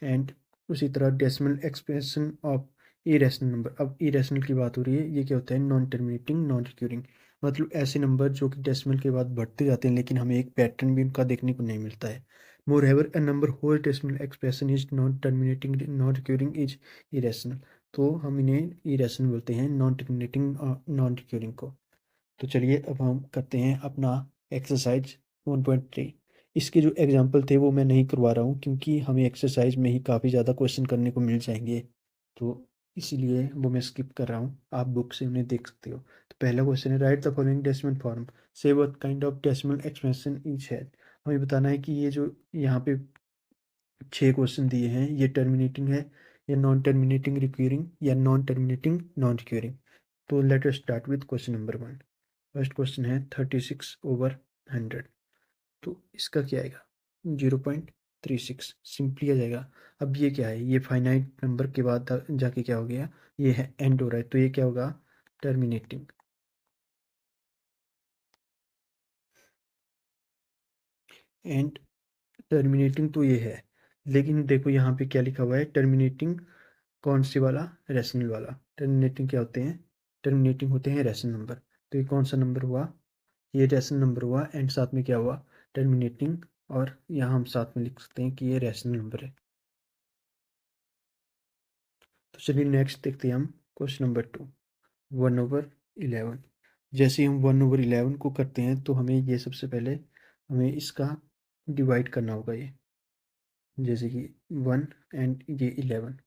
And उसी तरह decimal expression of irrational number, अब इरेशनल की बात हो रही है, ये क्या होता है, नॉन टर्मिनेटिंग नॉन रिक्यूरिंग, मतलब ऐसे नंबर जो कि डेसिमल के बाद बढ़ते जाते हैं लेकिन हमें एक पैटर्न भी उनका देखने को नहीं मिलता है। Moreover, a number whose decimal expression is non-terminating, non-recurring is irrational. तो हम इन्हें irrational बोलते हैं, नॉन टर्मिनेटिंग नॉन रिक्यूरिंग को। तो चलिए अब हम करते हैं अपना एक्सरसाइज 1.3। इसके जो एग्जाम्पल थे वो मैं नहीं करवा रहा हूँ क्योंकि हमें एक्सरसाइज में ही काफ़ी ज़्यादा क्वेश्चन करने को मिल जाएंगे, तो इसीलिए वो मैं स्किप कर रहा हूँ, आप बुक से उन्हें देख सकते हो। तो पहला क्वेश्चन है, write the following decimal form, से what kind of decimal expression each has. हमें बताना है कि ये जो यहाँ पे 6 क्वेश्चन दिए हैं, ये टर्मिनेटिंग है या नॉन टर्मिनेटिंग रिक्यूरिंग या नॉन टर्मिनेटिंग नॉन रिक्यूरिंग। तो let us start with question number 1। First question है 36/100, तो इसका क्या आएगा, 0.36, सिंपली आ जाएगा। अब ये क्या है, ये फाइनाइट नंबर के बाद जाके क्या हो गया, ये है एंड हो रहा है, तो ये क्या होगा, टर्मिनेटिंग। एंड टर्मिनेटिंग तो ये है, लेकिन देखो यहाँ पे क्या लिखा हुआ है, टर्मिनेटिंग कौन सी वाला, रैशनल वाला। टर्मिनेटिंग क्या होते हैं, टर्मिनेटिंग होते हैं रैशनल नंबर। तो ये कौन सा नंबर हुआ, ये रैशनल नंबर हुआ, एंड साथ में क्या हुआ, टर्मिनेटिंग, और यहाँ हम साथ में लिख सकते हैं कि ये रैशनल नंबर है। तो चलिए नेक्स्ट देखते हैं हम क्वेश्चन नंबर 2, 1/11। जैसे हम 1/11 को करते हैं तो हमें ये सबसे पहले हमें इसका डिवाइड करना होगा, ये जैसे कि 1 एंड ये 11।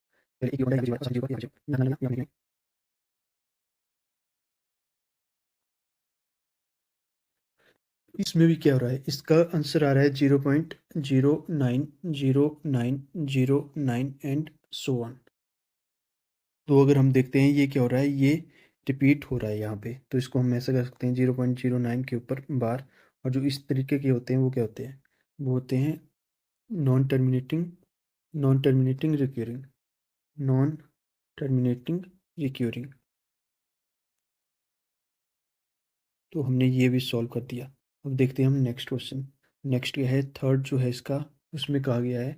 इसमें भी क्या हो रहा है, इसका आंसर आ रहा है 0.090909 एंड सो ऑन। तो अगर हम देखते हैं ये क्या हो रहा है, ये रिपीट हो रहा है यहाँ पे, तो इसको हम ऐसा कर सकते हैं 0.09 के ऊपर बार। और जो इस तरीके के होते हैं वो क्या होते हैं, वो होते हैं non terminating non terminating recurring, non terminating recurring. तो हमने ये भी सॉल्व कर दिया। अब देखते हैं हम नेक्स्ट क्वेश्चन। नेक्स्ट क्या है, थर्ड जो है इसका, उसमें कहा गया है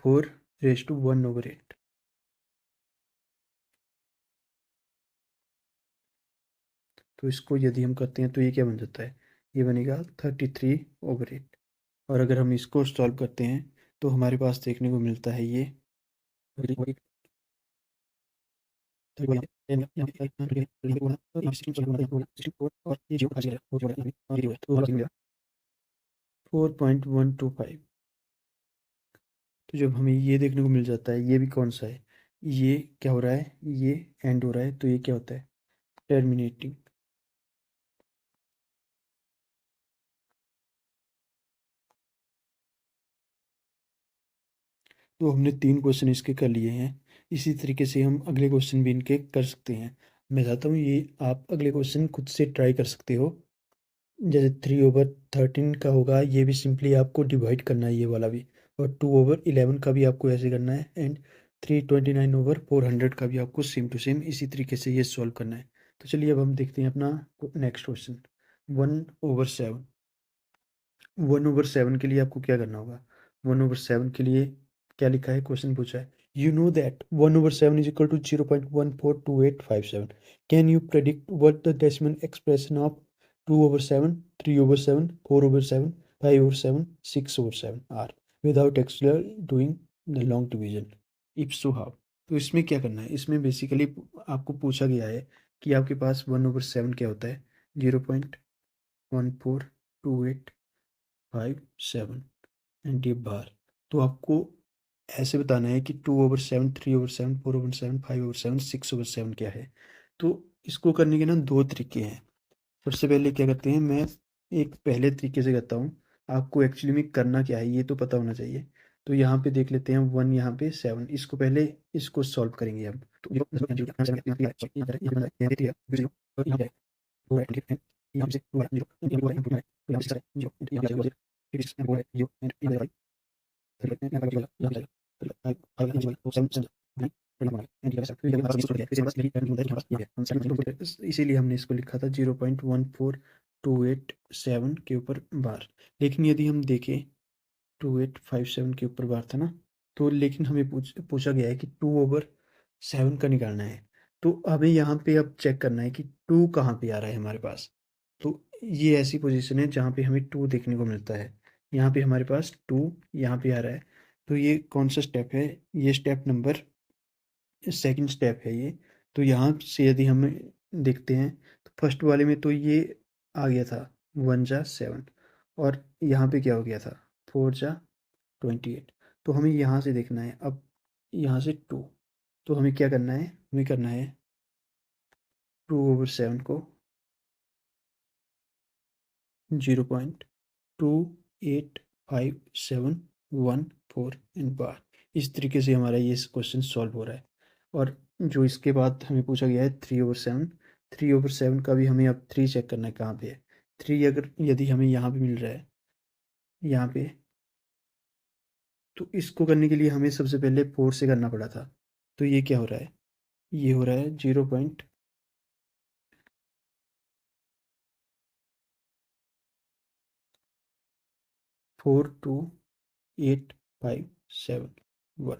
4⁰1/8। तो इसको यदि हम करते हैं तो ये क्या बन जाता है, ये बनेगा 33/8। और अगर हम इसको सॉल्व करते हैं तो हमारे पास देखने को मिलता है ये, तो 4.125। तो जब हमें ये देखने को मिल जाता है, ये भी कौन सा है, ये क्या हो रहा है, ये एंड हो रहा है, तो ये क्या होता है, टर्मिनेटिंग। तो हमने 3 क्वेश्चन इसके कर लिए हैं, इसी तरीके से हम अगले क्वेश्चन भी इनके कर सकते हैं। मैं चाहता हूँ ये आप अगले क्वेश्चन खुद से ट्राई कर सकते हो। जैसे 3/13 का होगा, ये भी सिंपली आपको डिवाइड करना है, ये वाला भी। और 2/11 का भी आपको ऐसे करना है, एंड 329/400 का भी आपको सेम टू सेम इसी तरीके से ये सॉल्व करना है। तो चलिए अब हम देखते हैं अपना नेक्स्ट क्वेश्चन, 1/7। 1/7 के लिए आपको क्या करना होगा, 1/7 के लिए क्या लिखा है, क्वेश्चन पूछा है, you know that 1/7 is equal to 0.142857। Can you predict what the decimal expression of 2/7, 3/7, 4/7, 5/7, 6/7 are without actually doing the long division, if so how. तो इसमें क्या करना है, इसमें बेसिकली आपको पूछा गया है कि आपके पास 1/7 क्या होता है, 0.142857 एंड ये बार। तो आपको ऐसे बताना है कि 2/7, 3/7, 4/7, 5/7, 6/7 क्या है। तो इसको करने के ना 2 तरीके हैं। सबसे पहले क्या करते हैं, मैं एक पहले तरीके से करता हूँ, आपको एक्चुअली में करना क्या है ये तो पता होना चाहिए। तो यहाँ पे देख लेते हैं 1, यहाँ पे 7, इसको पहले इसको सॉल्व करेंगे हम। तो इसीलिए हमने इसको लिखा था 0.14287 के ऊपर बार। लेकिन यदि हम देखें 2857 के ऊपर बार था ना, तो लेकिन हमें पूछा गया है कि 2/7 का निकालना है। तो हमें यहाँ पे अब चेक करना है कि 2 कहाँ पे आ रहा है हमारे पास। तो ये ऐसी पोजीशन है जहाँ पे हमें 2 देखने को मिलता है। यहाँ पे हमारे पास 2 यहाँ पे आ रहा है। तो ये कौन सा स्टेप है? ये स्टेप नंबर सेकंड स्टेप है ये। तो यहाँ से यदि हम देखते हैं तो फर्स्ट वाले में तो ये आ गया था 1 जा 7, और यहाँ पे क्या हो गया था 4 जा 28। तो हमें यहाँ से देखना है अब, यहाँ से 2। तो हमें क्या करना है? हमें करना है 2/7 को 0.285714 इन बार। इस तरीके से हमारा ये क्वेश्चन सॉल्व हो रहा है। और जो इसके बाद हमें पूछा गया है 3/7, 3/7 का भी हमें अब 3 चेक करना है कहाँ पे है। 3 अगर यदि हमें यहाँ पे मिल रहा है, यहाँ पे, तो इसको करने के लिए हमें सबसे पहले 4 से करना पड़ा था। तो ये क्या हो रहा है? ये हो रहा है 0.428571।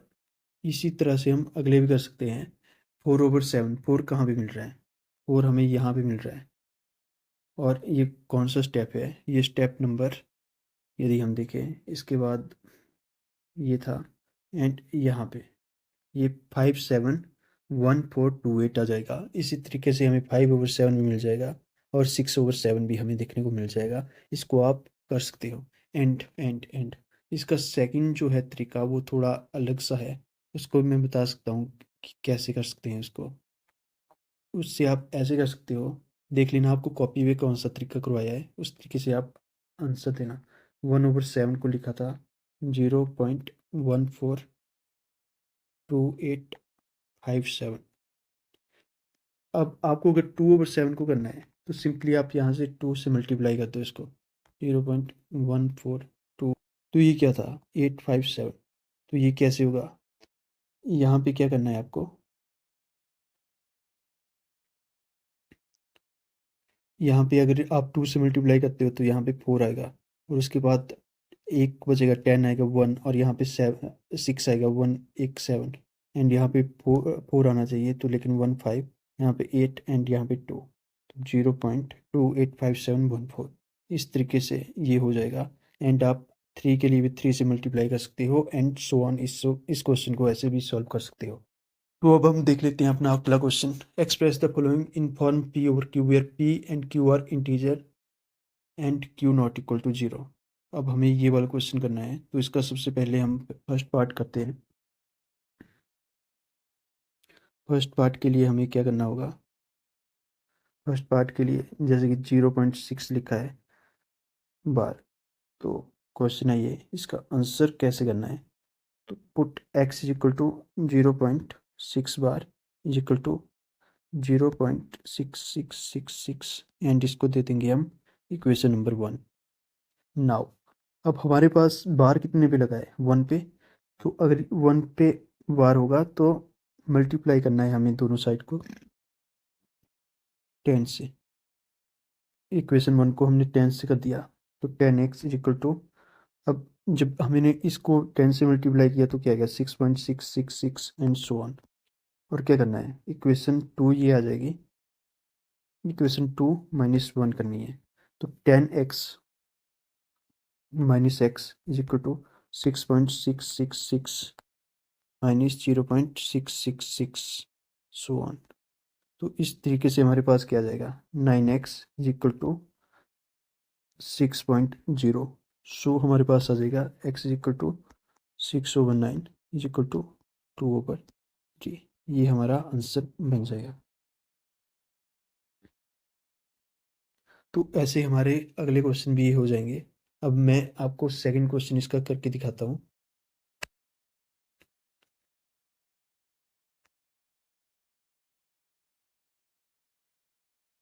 इसी तरह से हम अगले भी कर सकते हैं। 4/7, 4 कहाँ पे मिल रहा है? 4 हमें यहाँ पे मिल रहा है। और ये कौन सा स्टेप है? ये स्टेप नंबर, यदि हम देखें इसके बाद ये था, एंड यहाँ पे ये 571428 आ जाएगा। इसी तरीके से हमें 5/7 भी मिल जाएगा, और 6/7 भी हमें देखने को मिल जाएगा। इसको आप कर सकते हो। एंड इसका सेकंड जो है तरीका वो थोड़ा अलग सा है। उसको मैं बता सकता हूँ कि कैसे कर सकते हैं इसको। उससे आप ऐसे कर सकते हो, देख लेना आपको कॉपी में कौन सा तरीका करवाया है, उस तरीके से आप आंसर देना। 1/7 को लिखा था 0.142857। अब आपको अगर 2/7 को करना है तो सिंपली आप यहाँ से 2 से मल्टीप्लाई कर दो इसको, 0.142। तो ये क्या था 857। तो ये कैसे होगा? यहाँ पे क्या करना है आपको, यहाँ पे अगर आप 2 से मल्टीप्लाई करते हो तो यहाँ पे 4 आएगा, और उसके बाद एक बचेगा 10 आएगा 1, और यहाँ पे 6 आएगा 1 एक 7, एंड यहाँ पे 4 आना चाहिए तो, लेकिन 1 5, यहाँ पे 8, एंड यहाँ पे 2। तो 0.285714 इस तरीके से ये हो जाएगा। एंड आप 3 के लिए भी 3 से मल्टीप्लाई कर सकते हो, एंड सो ऑन। इस क्वेश्चन को ऐसे भी सॉल्व कर सकते हो। तो अब हम देख लेते हैं अपना अगला question. Express the following in form p over q where P and Q are integer and Q not equal to 0। अब हमें ये वाला क्वेश्चन करना है, तो इसका सबसे पहले हम फर्स्ट पार्ट करते हैं। फर्स्ट पार्ट के लिए हमें क्या करना होगा? फर्स्ट पार्ट के लिए जैसे कि 0.6 लिखा है बार, तो क्वेश्चन है ये, इसका आंसर कैसे करना है? तो put x is equal to 0.6 bar is equal to 0.6666, and इसको दे देंगे हम इक्वेशन नंबर 1। नाउ अब हमारे पास बार कितने पे लगा है? 1 पे। तो अगर 1 पे बार होगा तो मल्टीप्लाई करना है हमें दोनों साइड को 10 से। इक्वेशन 1 को हमने 10 से कर दिया, तो 10x इज इक्वल टू, अब जब हमने इसको 10 से मल्टीप्लाई किया तो क्या गया 6.666 एंड सो ऑन। और क्या करना है? इक्वेशन 2 ये आ जाएगी, इक्वेशन 2 -1 करनी है। तो 10x minus x is equal to 6.666 minus 0.666 so on. तो इस तरीके से हमारे पास क्या आ जाएगा 9x इज इक्वल टू 6.0। सो हमारे पास आ जाएगा x is equal to 6/9 is equal to 2/3। ये हमारा आंसर बन जाएगा। तो ऐसे हमारे अगले क्वेश्चन भी ये हो जाएंगे। अब मैं आपको सेकंड क्वेश्चन इसका करके दिखाता हूँ।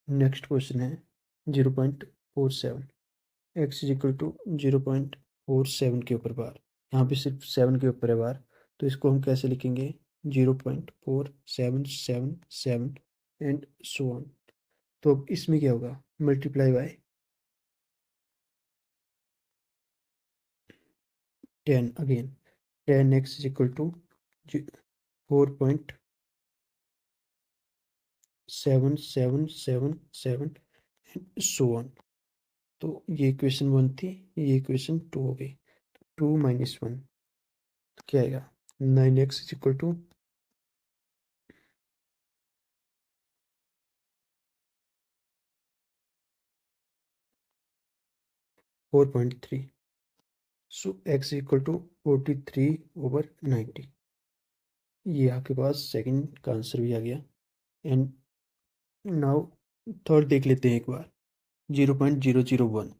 नेक्स्ट क्वेश्चन है 0.47, एक्स इज इक्वल टू 0.47 के ऊपर बार। यहाँ पे सिर्फ 7 के ऊपर है बार, तो इसको हम कैसे लिखेंगे 0.4777 एंड सो ऑन। तो अब इसमें क्या होगा, multiply by 10 again, 10x is equal to 4.7777 and so on. तो ये इक्वेशन 1 थी, ये इक्वेशन 2 हो गई। 2 माइनस 1 क्या आएगा, 9x is equal to 4.3। So x equal to 43/90। ये आपके पास सेकंड का आंसर भी आ गया। एंड नाउ थर्ड देख लेते हैं एक बार, 0.001।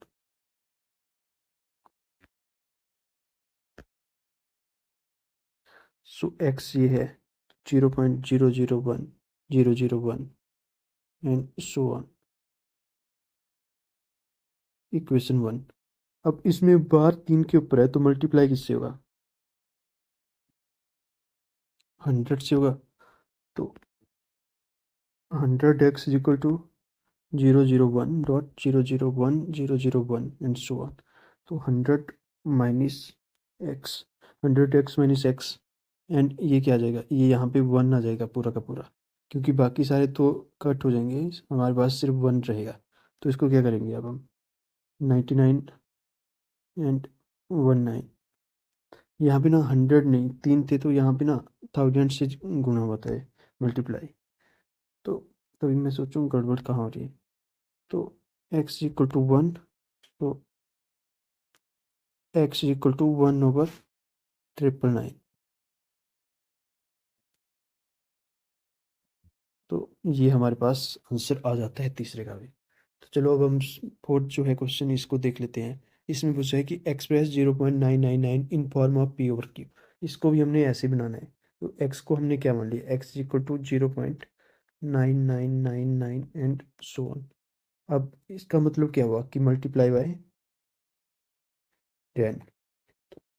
सो x ये है 0.001001 एंड सो ऑन, इक्वेशन 1। अब इसमें बार 3 के ऊपर है तो मल्टीप्लाई किससे होगा, 100 से होगा। तो 100x is equal to 001.001 and so on. तो 100 minus x, 100x minus x, and ये क्या आ जाएगा, ये यहाँ पे 1 आ जाएगा पूरा का पूरा, क्योंकि बाकी सारे तो कट हो जाएंगे, हमारे पास सिर्फ 1 रहेगा। तो इसको क्या करेंगे अब हम, 99 एंड 19। यहाँ पे ना 100 नहीं, 3 थे, तो यहाँ पे ना 1000 से गुना होता है मल्टीप्लाई। तो तभी मैं सोचूं गड़बड़ कहाँ हो रही है। तो x इक्वल टू 1, तो x इक्वल टू 1/999। तो ये हमारे पास आंसर आ जाता है तीसरे का भी। तो चलो अब हम फोर्थ जो है क्वेश्चन इसको देख लेते हैं। इसमें पूछा है कि express 0.999 in form of p/q। इसको भी हमने ऐसे बनाना है। तो x को हमने क्या मान लिया, x equal to 0.9999 and so on. अब इसका मतलब क्या हुआ कि मल्टीप्लाई बाय 10।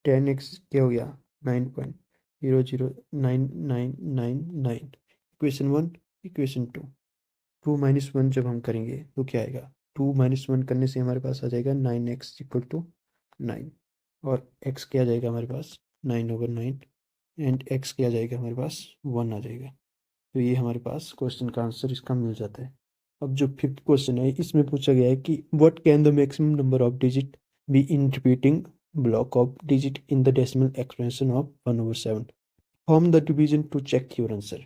10x क्या हो गया, 9.0099999। Equation 1, equation 2। 2 माइनस 1 जब हम करेंगे तो क्या आएगा, 2 माइनस 1 करने से हमारे पास आ जाएगा 9x इक्वल टू 9। और x क्या आ जाएगा हमारे पास, 9/9 एंड x क्या आ जाएगा हमारे पास, 1 आ जाएगा। तो ये हमारे पास क्वेश्चन का आंसर इसका मिल जाता है। अब जो फिफ्थ क्वेश्चन है इसमें पूछा गया है कि what can the maximum number of digit be in repeating block of digit in the decimal expression of 1/7। Form the division to check your answer.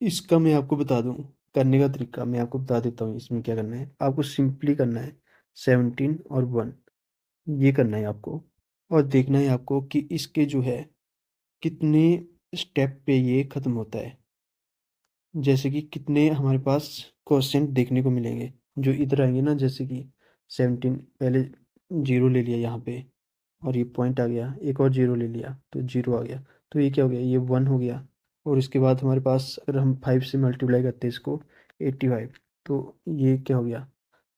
इसका मैं आपको बता दूं, करने का तरीका मैं आपको बता देता हूँ। इसमें क्या करना है, आपको सिंपली करना है 17 और 1, ये करना है आपको। और देखना है आपको कि इसके जो है कितने स्टेप पे ये ख़त्म होता है। जैसे कि कितने हमारे पास क्वेश्चन देखने को मिलेंगे जो इधर आएंगे ना, जैसे कि 17 पहले 0 ले लिया यहाँ पे, और ये पॉइंट आ गया, एक और 0 ले लिया तो 0 आ गया। तो ये क्या हो गया, ये 1 हो गया। और इसके बाद हमारे पास अगर हम 5 से मल्टीप्लाई करते हैं इसको, 85, तो ये क्या हो गया,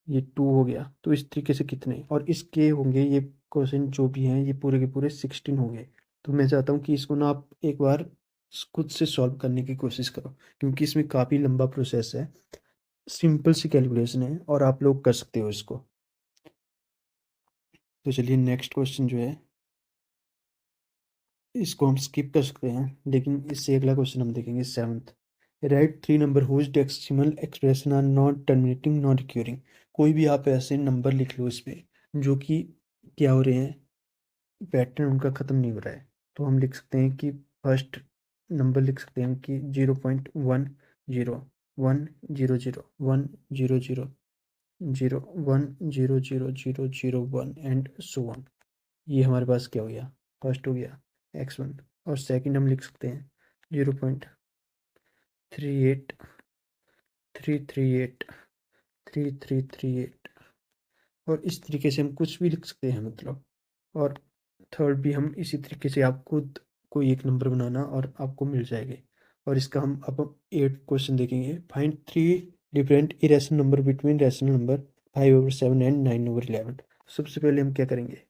ये 2 हो गया। तो इस तरीके से कितने, और इसके होंगे ये क्वेश्चन जो भी हैं ये पूरे के पूरे 16 होंगे। तो मैं चाहता हूँ कि इसको ना आप एक बार खुद से सॉल्व करने की कोशिश करो, क्योंकि इसमें काफ़ी लंबा प्रोसेस है, सिंपल सी कैलकुलेशन है और आप लोग कर सकते हो इसको। तो चलिए नेक्स्ट क्वेश्चन जो है इसको हम स्किप कर सकते हैं, लेकिन इससे अगला क्वेश्चन हम देखेंगे 7th। Write 3 number whose decimal expression are not terminating not recurring. कोई भी आप ऐसे नंबर लिख लो इस पे जो कि क्या हो रहे हैं, पैटर्न उनका ख़त्म नहीं हो रहा है। तो हम लिख सकते हैं कि फर्स्ट नंबर लिख सकते हैं कि 0.10 1 0 0 1 0 0 0 0 1 एंड सो ऑन। ये हमारे पास क्या हो गया, फर्स्ट हो गया x1। और सेकंड हम लिख सकते हैं 0.38338 और इस तरीके से हम कुछ भी लिख सकते हैं मतलब। और थर्ड भी हम इसी तरीके से, आप खुद कोई एक नंबर बनाना और आपको मिल जाएंगे। और इसका हम अब 8 क्वेश्चन देखेंगे। Find 3 different irrational number between rational number 5/7 and 9/11। सबसे पहले हम क्या करेंगे,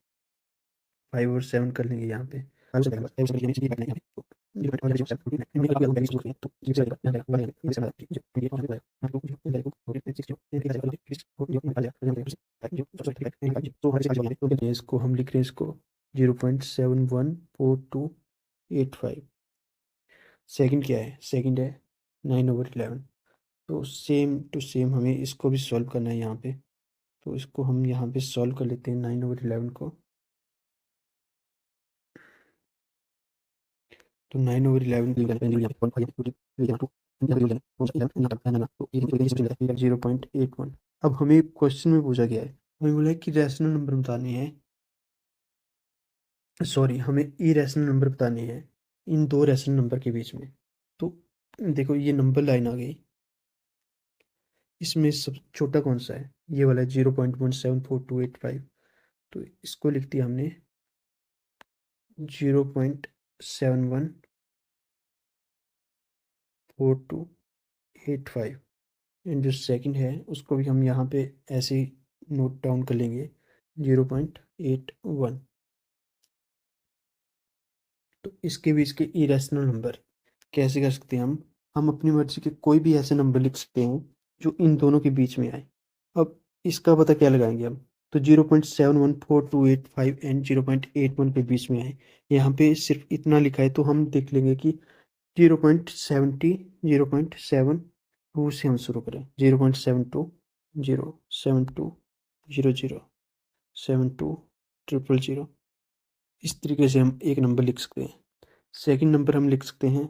5 और 7 कर लेंगे यहाँ पे। इसको हम लिख रहे हैं इसको 0.714285। सेकंड क्या है? सेकंड है 9/11। तो सेम टू सेम हमें इसको भी सॉल्व करना है यहाँ पे। तो इसको हम यहाँ पे सॉल्व कर लेते हैं 9/11 को। तो 9/11 0.81। अब हमें क्वेश्चन में पूछा गया है, हमें बोला है कि रैशनल नंबर बताने हैं, सॉरी हमें इरेशनल नंबर बताने हैं इन दो रैशनल नंबर के बीच में। तो देखो ये नंबर लाइन आ गई, इसमें सब छोटा कौन सा है? ये वाला है 0.174285। तो इसको लिख दिया हमने 0.714285। एंड जो सेकंड है उसको भी हम यहाँ पे ऐसे ही नोट डाउन कर लेंगे 0.81। तो इसके बीच के इरेशनल नंबर कैसे कर सकते हैं हम अपनी मर्जी के कोई भी ऐसे नंबर लिख सकते हैं जो इन दोनों के बीच में आए। अब इसका पता क्या लगाएंगे हम? तो 0.714285 एंड 0.81 के बीच में आए। यहाँ पे सिर्फ इतना लिखा है तो हम देख लेंगे कि 0.72 से हम शुरू करें। 0.72 072 00 72 000। इस तरीके से हम एक नंबर लिख सकते हैं। सेकंड नंबर हम लिख सकते हैं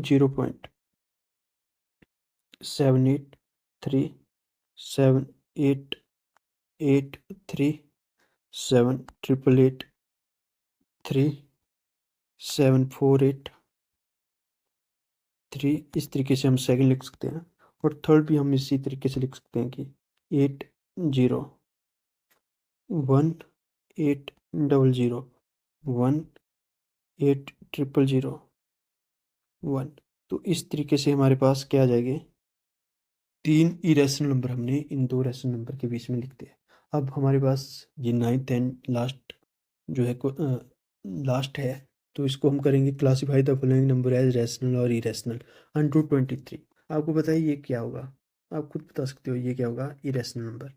0.7838378837483748 इस तरीके से हम सेकंड लिख सकते हैं। और थर्ड भी हम इसी तरीके से लिख सकते हैं कि 801800180001। तो इस तरीके से हमारे पास क्या आ जाएंगे? 3 इरेशनल नंबर हमने इन दो रैशनल नंबर के बीच में लिख दिया। अब हमारे पास ये 9th एंड लास्ट जो है लास्ट है, तो इसको हम करेंगे classify the following number as rational और इरेशनल। 123। आपको पता है ये क्या होगा? आप खुद बता सकते हो ये क्या होगा? Irrational number.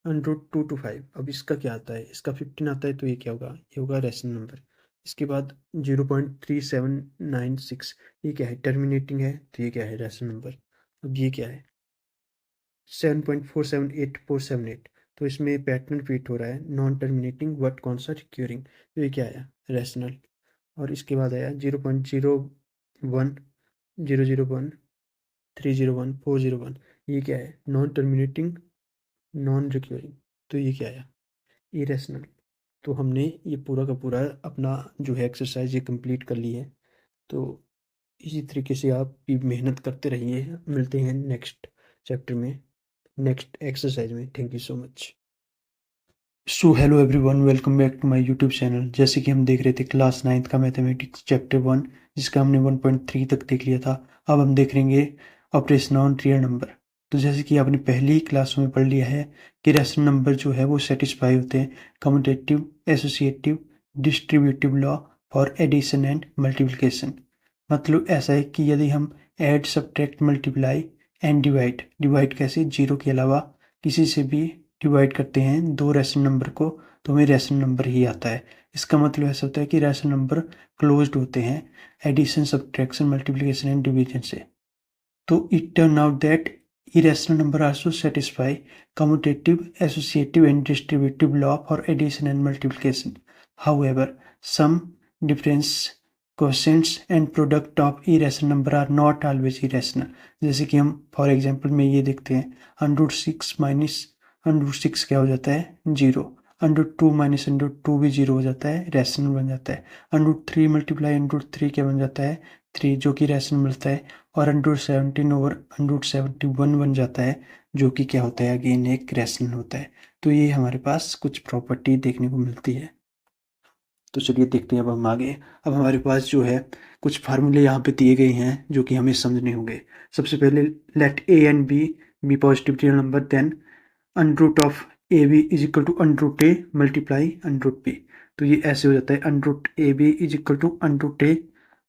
102 to 5। अब इसका क्या आता है? इसका 15 आता है, तो ये क्या होगा? ये होगा रैशनल नंबर। इसके बाद 0.3796 ये क्या है? टर्मिनेटिंग है, तो ये क्या है? Rational number. अब ये क्या है? 7.478478। तो इसमें पैटर्न रिपीट हो रहा है, नॉन टर्मिनेटिंग बट कौन सा? रिक्यूरिंग। तो ये क्या आया? रैशनल। और इसके बाद आया 0.01001301401। ये क्या है? Non terminating non recurring. तो ये क्या आया? इरेशनल। तो हमने ये पूरा का पूरा अपना जो है एक्सरसाइज ये कंप्लीट कर ली है। तो इसी तरीके से आप भी मेहनत करते रहिए। मिलते हैं नेक्स्ट चैप्टर में, नेक्स्ट एक्सरसाइज में। Thank you so much. So hello everyone, welcome back to my YouTube channel. जैसे कि हम देख रहे थे क्लास 9th का मैथमेटिक्स चैप्टर 1, जिसका हमने 1.3 तक देख लिया था। अब हम देख लेंगे ऑपरेशन ऑन रियल नंबर। तो जैसे कि आपने पहली ही क्लास में पढ़ लिया है कि रैशनल नंबर जो है वो सेटिस्फाई होते हैं commutative, associative, distributive law for addition and multiplication. मतलब ऐसा है कि यदि हम add, subtract, multiply and divide कैसे? जीरो के अलावा किसी से भी डिवाइड करते हैं दो रैशनल नंबर को, तो हमें रैशनल नंबर ही आता है। इसका मतलब ऐसा होता है कि रैशनल नंबर क्लोज्ड होते हैं addition, subtraction, multiplication and division से। तो it turn out that irrational number also satisfy commutative, associative and distributive law for addition and multiplication. However, some difference quotients and product of irrational number are not always irrational. जैसे कि हम for example में ये देखते हैं, √6 minus √6 क्या हो जाता है? 0। √2 माइनस √2 भी 0 हो जाता है, रैशनल बन जाता है। √3 मल्टीप्लाई √3 क्या बन जाता है? 3, जो कि रैशनल मिलता है। और 117 ओवर 171 बन जाता है, जो कि क्या होता है? अगेन एक रैशनल होता है। तो ये हमारे पास कुछ प्रॉपर्टी देखने को मिलती है। तो चलिए देखते हैं अब हम आगे। अब हमारे पास जो है कुछ फार्मूले यहाँ पे दिए गए हैं जो कि हमें समझने होंगे। सबसे पहले let a and b positive real number, then under root of a b is equal to under root a multiply under root b. तो ये ऐसे हो जाता है under root a b is equal to under root a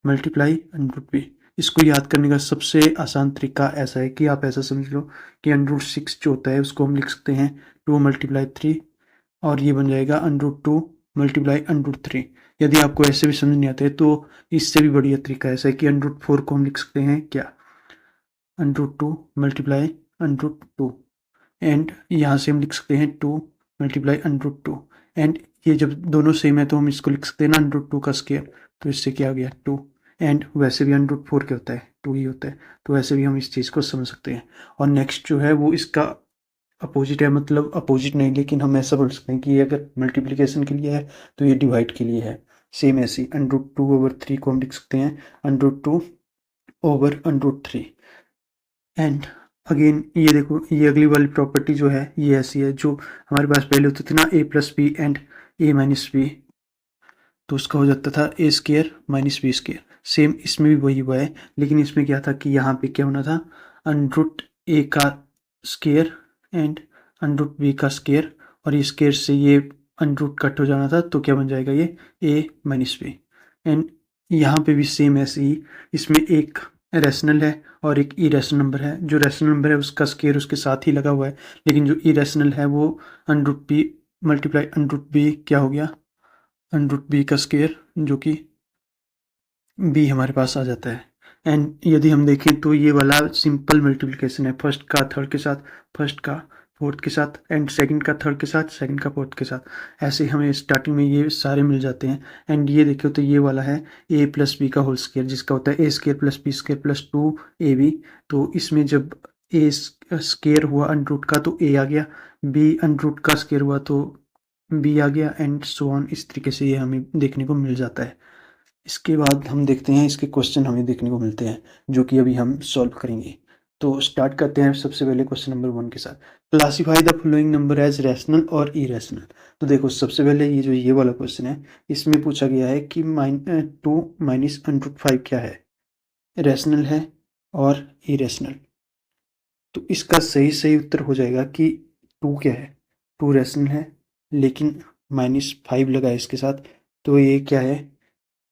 multiply under root b. इसको याद करने का सबसे आसान तरीका ऐसा है कि आप ऐसा समझ लो कि अंडर रूट सिक्स जो होता है उसको हम लिख सकते हैं टू मल्टीप्लाई थ्री, और ये बन जाएगा under root two multiply under root three. यदि आपको ऐसे भी समझ नहीं आते तो इससे भी बढ़िया तरीका ऐसा है कि अंडर रूट फोर को हम लिख सकते हैं क्या, under root two multiply under root two, and यहाँ से हम लिख सकते हैं two multiply under root two, and ये जब दोनों सेम है तो हम इसको लिख सकते हैं ना अंडर रूट टू का स्क्वायर, तो इससे क्या आ गया टू, एंड वैसे भी अंडर रूट फोर क्या होता है टू ही होता है, तो वैसे भी हम इस चीज़ को समझ सकते हैं। और नेक्स्ट जो है वो इसका अपोजिट है, मतलब अपोजिट नहीं लेकिन हम ऐसा बोल सकते हैं कि ये अगर मल्टीप्लिकेशन के लिए है तो ये डिवाइड के लिए है। सेम ऐसी under root two over three को हम लिख सकते हैं under root two over under root three. And again ये देखो ये अगली वाली प्रॉपर्टी जो है ये ऐसी है जो हमारे पास पहले होती थी ना A plus B and A minus B, तो उसका हो जाता था A square minus B square. Same इसमें भी वही हुआ है, लेकिन इसमें क्या था कि यहाँ पे क्या होना था अंडर रूट ए का square and under root b का स्केयर, और ये स्केयर से ये अंडर रूट कट हो जाना था, तो क्या बन जाएगा ये ए माइनस बी। एंड यहाँ पे भी सेम ऐसे ही इसमें एक रैशनल है और एक इरेशनल नंबर है। जो रैशनल नंबर है उसका स्केयर उसके साथ ही लगा हुआ है, लेकिन जो इरेशनल है वो under root b multiply under root b क्या हो गया अंडर रूट बी का स्केयर, जो कि बी हमारे पास आ जाता है। एंड यदि हम देखें तो ये वाला सिंपल मल्टीप्लिकेशन है, फर्स्ट का थर्ड के साथ, फर्स्ट का फोर्थ के साथ, एंड सेकंड का थर्ड के साथ, सेकंड का फोर्थ के साथ, ऐसे हमें स्टार्टिंग में ये सारे मिल जाते हैं। एंड ये देखो तो ये वाला है ए प्लस बी का होल स्केयर, जिसका होता है A square plus B square plus two A B. तो इसमें जब ए स्केयर हुआ अंडर रूट का तो ए आ गया, बी अंडर रूट का स्केयर हुआ तो बी आ गया, एंड सो ऑन। इस तरीके से ये हमें देखने को मिल जाता है। इसके बाद हम देखते हैं इसके क्वेश्चन हमें देखने को मिलते हैं जो कि अभी हम सॉल्व करेंगे। तो स्टार्ट करते हैं सबसे पहले क्वेश्चन नंबर वन के साथ। Classify the following number as rational और इरेशनल। तो देखो सबसे पहले ये जो ये वाला क्वेश्चन है इसमें पूछा गया है कि two minus under root five क्या है, रैशनल है और इरेशनल। तो इसका सही सही उत्तर हो जाएगा कि टू क्या है, टू रैशनल है लेकिन माइनस फाइव लगा है इसके साथ, तो ये क्या है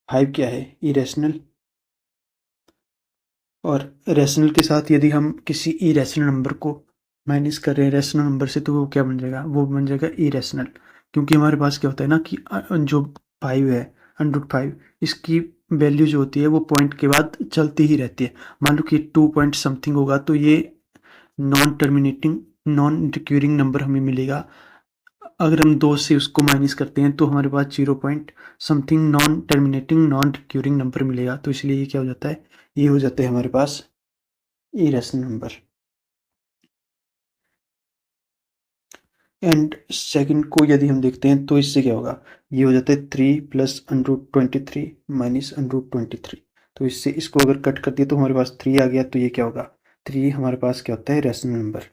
फाइव क्या है इरेशनल। और रैशनल के साथ यदि हम किसी इरेशनल नंबर को माइनस कर रहे हैं रैशनल नंबर से तो वो क्या बन जाएगा, वो बन जाएगा इरेशनल। क्योंकि हमारे पास क्या होता है ना कि जो फाइव है अंडर रूट फाइव, इसकी वैल्यू जो होती है वो पॉइंट के बाद चलती ही रहती है। मान लो कि टू पॉइंट समथिंग होगा तो ये non terminating non recurring number हमें मिलेगा। अगर हम दो से उसको माइनस करते हैं तो हमारे पास zero point something non terminating non recurring number मिलेगा। तो इसलिए ये क्या हो जाता है, ये हो जाता है हमारे पास इरेशनल नंबर। एंड सेकंड को यदि हम देखते हैं तो इससे क्या होगा, ये हो जाता है three plus under root twenty three minus under root twenty three. तो इससे इसको अगर कट कर दिया तो हमारे पास थ्री आ गया, तो ये क्या होगा थ्री हमारे पास क्या होता है रैशनल नंबर।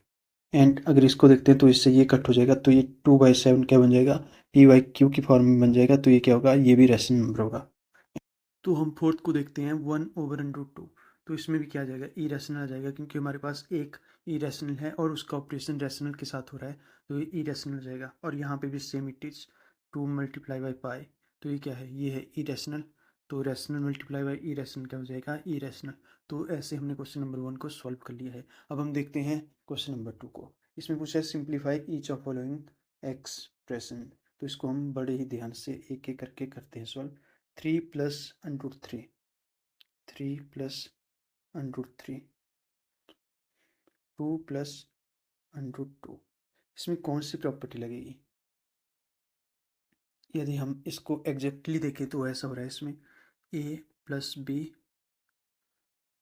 एंड अगर इसको देखते हैं तो इससे ये कट हो जाएगा, तो ये टू बाई सेवन क्या बन जाएगा पी वाई क्यू की फॉर्म में बन जाएगा, तो ये क्या होगा ये भी रैशनल नंबर होगा। तो हम फोर्थ को देखते हैं one over under root two. तो इसमें भी क्या आ जाएगा ई रैशनल आ जाएगा, क्योंकि हमारे पास एक ई रैशनल है और उसका ऑपरेशन रैशनल के साथ हो रहा है, तो ये ई रैशनल जाएगा। और यहाँ पे भी same it is to multiply by pi, तो ये क्या है ये है ई रैशनल। तो rational multiply by E rational क्या हो जाएगा ई रैशनल। तो ऐसे हमने क्वेश्चन नंबर वन को सॉल्व कर लिया है। अब हम देखते हैं क्वेश्चन नंबर टू को। इसमें पूछा है simplify each of following expression. तो इसको हम बड़े ही ध्यान से एक एक करके करते हैं solve. Three plus under root three, three plus under root three, two plus under root two. इसमें कौन सी प्रॉपर्टी लगेगी, यदि हम इसको एग्जैक्टली देखें तो ऐसा हो रहा है इसमें A plus B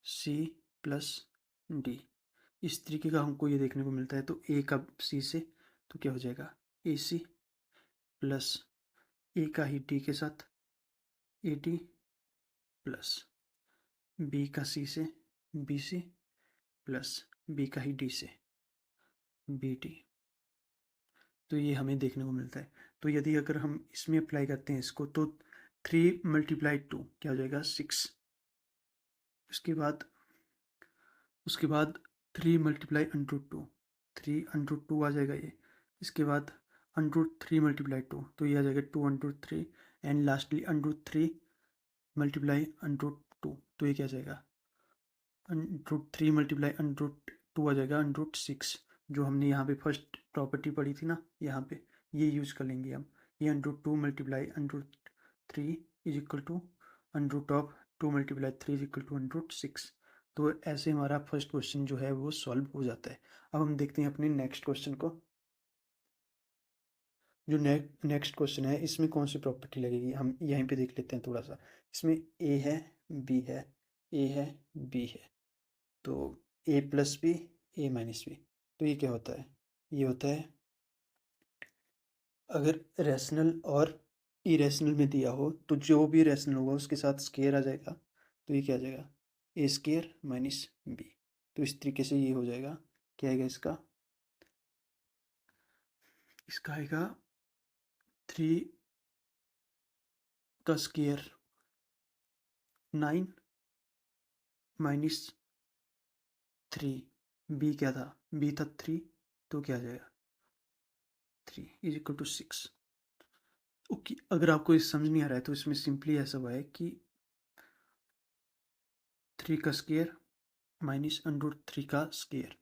C plus D, इस तरीके का हमको ये देखने को मिलता है। तो ए का सी से तो क्या हो जाएगा ए सी प्लस ए का ही डी के साथ ए डी प्लस बी का सी से बी सी प्लस बी का ही डी से बी डी। तो ये हमें देखने को मिलता है। तो यदि अगर हम इसमें अप्लाई करते हैं इसको तो थ्री मल्टीप्लाई टू क्या हो जाएगा सिक्स। उसके बाद three multiply under two, three under two आ जाएगा ये, इसके बाद √3 मल्टीप्लाई 2, तो ये आ जाएगा 2 √3 एंड लास्टली √3 मल्टीप्लाई √2, तो ये क्या आ जाएगा √3 मल्टीप्लाई √2 आ जाएगा √6, जो हमने यहाँ पे फर्स्ट प्रॉपर्टी पढ़ी थी ना, यहाँ पे ये यूज़ कर लेंगे हम। ये √2 multiply √3 is equal to √2 multiply 3 is equal to √6। तो ऐसे हमारा फर्स्ट क्वेश्चन जो है वो सॉल्व हो जाता है। अब हम देखते हैं अपने नेक्स्ट क्वेश्चन को। जो नेक्स्ट क्वेश्चन है इसमें कौन सी प्रॉपर्टी लगेगी हम यहीं पे देख लेते हैं थोड़ा सा। इसमें ए है, बी है, ए है, बी है, तो ए प्लस बी, ए माइनस बी, तो ये क्या होता है, ये होता है अगर रैशनल और इरेशनल में दिया हो तो जो भी रैशनल होगा उसके साथ स्केयर आ जाएगा, तो ये क्या आ जाएगा ए स्केयर माइनस बी। तो इस तरीके से ये हो जाएगा, क्या आएगा इसका, इसका आएगा 3 का स्केयर 9 माइनस 3, बी क्या था, बी था 3, तो क्या आ जाएगा 3 इज इक्वल टू 6। ओके, अगर आपको इस समझ नहीं आ रहा है तो इसमें सिंपली ऐसा हुआ है कि 3 का स्केयर माइनस √3 का स्केयर,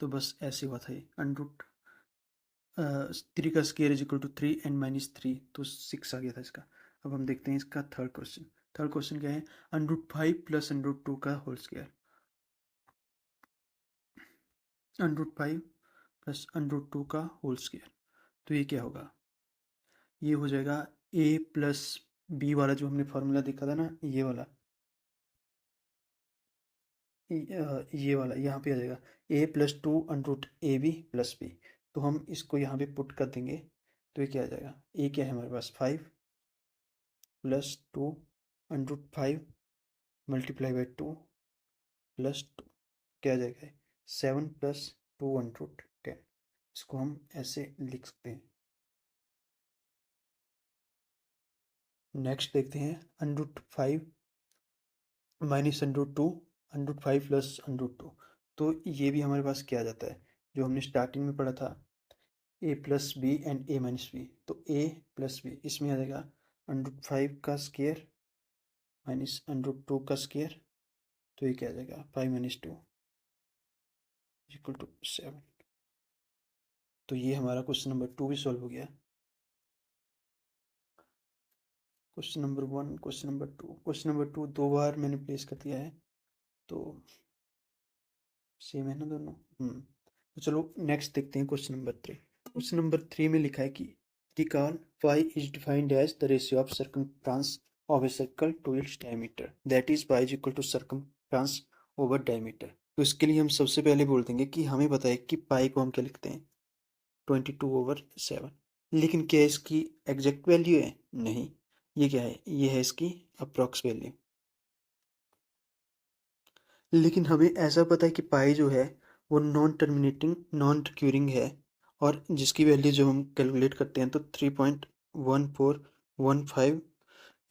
तो बस ऐसे हुआ था ये √3 का square is equal to 3 and minus 3, तो 6 आ गया था इसका। अब हम देखते हैं इसका थर्ड क्वेश्चन। थर्ड क्वेश्चन क्या है, √5 प्लस √2 का होल स्केयर, √5 प्लस √2 का होल स्केयर, तो ये क्या होगा, ये हो जाएगा a प्लस बी वाला जो हमने फॉर्मूला देखा था ना, ये वाला, ये वाला यहाँ पे आ जाएगा a plus 2 under root a b plus b. तो हम इसको यहाँ पे पुट कर देंगे, तो ये क्या आ जाएगा, a क्या है हमारे पास 5 plus 2 under root 5 multiply by 2 plus 2, क्या आ जाएगा 7 प्लस 2 अंडरूट 10। इसको हम ऐसे लिख सकते हैं। नेक्स्ट देखते हैं √5 माइनस √2 √5 प्लस √2, तो ये भी हमारे पास क्या आ जाता है, जो हमने स्टार्टिंग में पढ़ा था a plus B and a minus B, तो a प्लस बी इसमें आ जाएगा √5 का स्केयर माइनस √2 का स्केयर, तो ये क्या आ जाएगा 5 माइनस 2 इक्वल टू 7। तो ये हमारा क्वेश्चन नंबर 2 भी सॉल्व हो गया। Question number 1, question number 2, question number 2 दो बार मैंने प्लेस कर दिया है, तो सेम है ना दोनों। तो चलो नेक्स्ट देखते हैं क्वेश्चन नंबर 3। क्वेश्चन नंबर 3 में लिखा है कि recall y is defined as the ratio of circumference of a circle to its diameter, that is y is equal to circumference over diameter। तो इसके लिए हम सबसे पहले बोल देंगे कि हमें पता है कि पाई को हम क्या लिखते हैं 22/7, लेकिन क्या इसकी एग्जैक्ट वैल्यू है, नहीं, ये क्या है, ये है इसकी अप्रॉक्स वैल्यू। लेकिन हमें ऐसा पता है कि पाई जो है वो नॉन टर्मिनेटिंग नॉन रिक्यूरिंग है, और जिसकी वैल्यू जब हम कैलकुलेट करते हैं तो 3.1415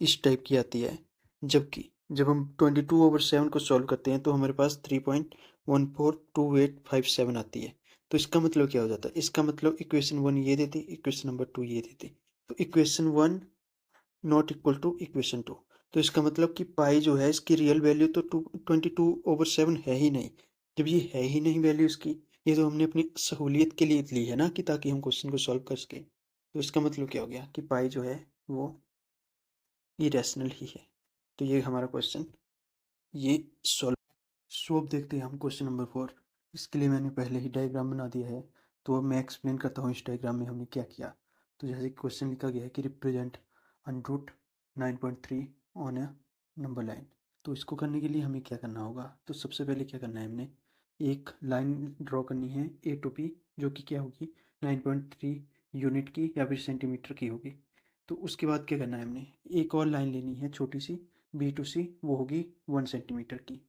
इस टाइप की आती है। जबकि जब हम 22/7 को सॉल्व करते हैं तो हमारे पास 3.142857 आती है। तो इसका मतलब क्या हो जाता है, इसका मतलब इक्वेशन 1 ये देती, इक्वेशन नंबर 2 ये देती, तो equation 1 not equal to equation 2। तो इसका मतलब कि पाई जो है इसकी रियल वैल्यू तो 22/7 है ही नहीं। जब ये है ही नहीं वैल्यू इसकी, ये तो हमने अपनी सहूलियत के लिए ली है ना, कि ताकि हम क्वेश्चन को सॉल्व कर सकें। तो इसका मतलब क्या हो गया कि पाई जो है वो इरेशनल ही है। तो ये हमारा क्वेश्चन ये सॉल्व। सो अब देखते हैं हम क्वेश्चन नंबर 4। इसके लिए मैंने पहले ही डायग्राम बना दिया है, तो अब मैं एक्सप्लेन करता हूँ इस डायग्राम में हमने क्या किया। तो जैसे क्वेश्चन लिखा गया है कि represent √9.3 on a number line. तो इसको करने के लिए हमें क्या करना होगा, तो सबसे पहले क्या करना है, हमने एक लाइन ड्रॉ करनी है A to P, जो कि क्या होगी 9.3 यूनिट की या फिर सेंटीमीटर की होगी। तो उसके बाद क्या करना है, हमने एक और लाइन लेनी है छोटी सी B to C, वो होगी 1 सेंटीमीटर की।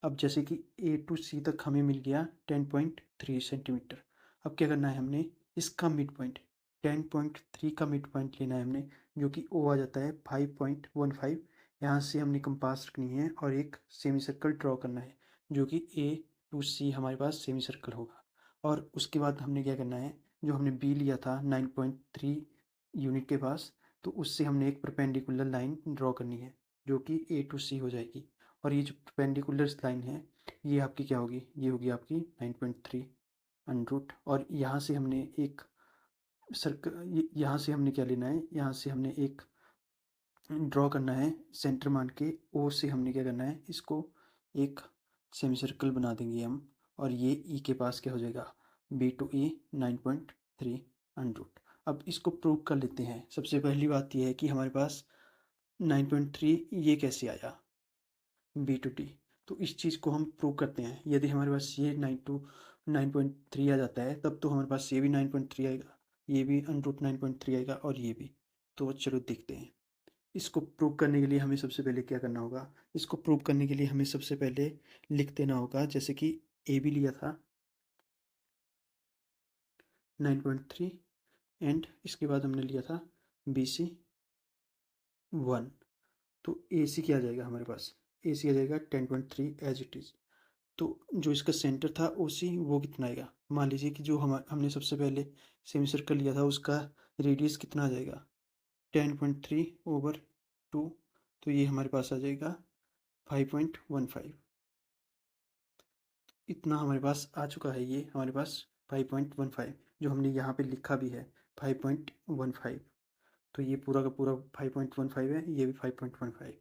अब जैसे कि A to C तक हमें मिल गया 10.3 सेंटीमीटर। अब क्या करना है, हमने इसका मिड पॉइंट 10.3 का मिड पॉइंट लेना है हमने, जो कि O आ जाता है 5.15। यहाँ से हमने कंपास रखनी है और एक सेमी सर्कल ड्रॉ करना है, जो कि A to C हमारे पास सेमी सर्कल होगा। और उसके बाद हमने क्या करना है, जो हमने बी लिया था 9.3 यूनिट के पास, तो उससे हमने एक परपेंडिकुलर लाइन ड्रॉ करनी है जो कि ए टू सी हो जाएगी। और ये जो परपेंडिकुलर लाइन है ये आपकी क्या होगी, ये होगी आपकी 9.3 अंडरूट। और यहाँ से हमने एक यहाँ से हमने क्या लेना है, यहाँ से हमने एक ड्रॉ करना है सेंटर मान के। ओ से हमने क्या करना है, इसको एक सेमी सर्कल बना देंगे हम। और ये ई के पास क्या हो जाएगा, बी टू ई 9.3 अंडरूट। अब इसको प्रूव कर लेते हैं। सबसे पहली बात यह है कि हमारे पास 9.3 ये कैसे आया बी टू टी। तो इस चीज़ को हम प्रूव करते हैं। यदि हमारे पास ये 9.3 आ जाता है तब तो हमारे पास ये भी 9.3 आएगा, ये भी अंडरूट 9.3 आएगा और ये भी। तो चलो देखते हैं। इसको प्रूव करने के लिए हमें सबसे पहले क्या करना होगा, इसको प्रूव करने के लिए हमें सबसे पहले लिख देना होगा, जैसे कि ए बी लिया था 9.3 एंड इसके बाद हमने लिया था बी सी 1। तो ए सी क्या आ जाएगा हमारे पास, ए सी आ जाएगा 10.3 एज इट इज़। तो जो इसका सेंटर था ओ सी वो कितना आएगा, मान लीजिए कि जो हमने सबसे पहले सेमी सर्कल लिया था उसका रेडियस कितना आ जाएगा 10.3/2। तो ये हमारे पास आ जाएगा 5.15। इतना हमारे पास आ चुका है, ये हमारे पास 5.15 जो हमने यहाँ पे लिखा भी है 5.15। तो ये पूरा का पूरा 5.15 है, ये भी 5.15।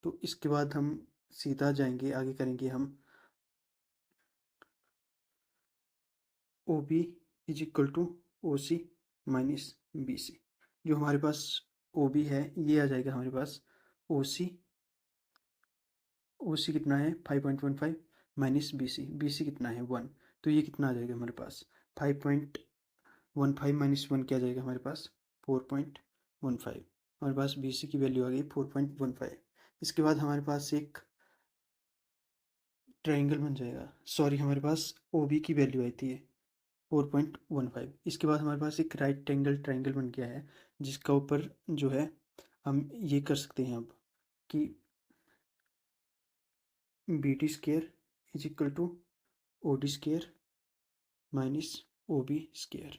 तो इसके बाद हम सीधा जाएंगे, आगे करेंगे हम O B is equal to O C minus B C. जो हमारे पास ओ बी है ये आ जाएगा हमारे पास ओ सी कितना है 5.15 माइनस बी सी कितना है 1। तो ये कितना आ जाएगा हमारे पास 5.15 माइनस 1 क्या आ जाएगा हमारे पास 4.15। हमारे पास बी सी की वैल्यू आ गई 4.15। इसके बाद हमारे पास एक ट्राइंगल बन जाएगा, सॉरी हमारे पास ओ बी की वैल्यू आई थी 4.15। इसके बाद हमारे पास एक राइट एंगल ट्राइंगल बन गया है जिसका ऊपर जो है हम ये कर सकते हैं अब कि B T square is equal to O D square minus O B square.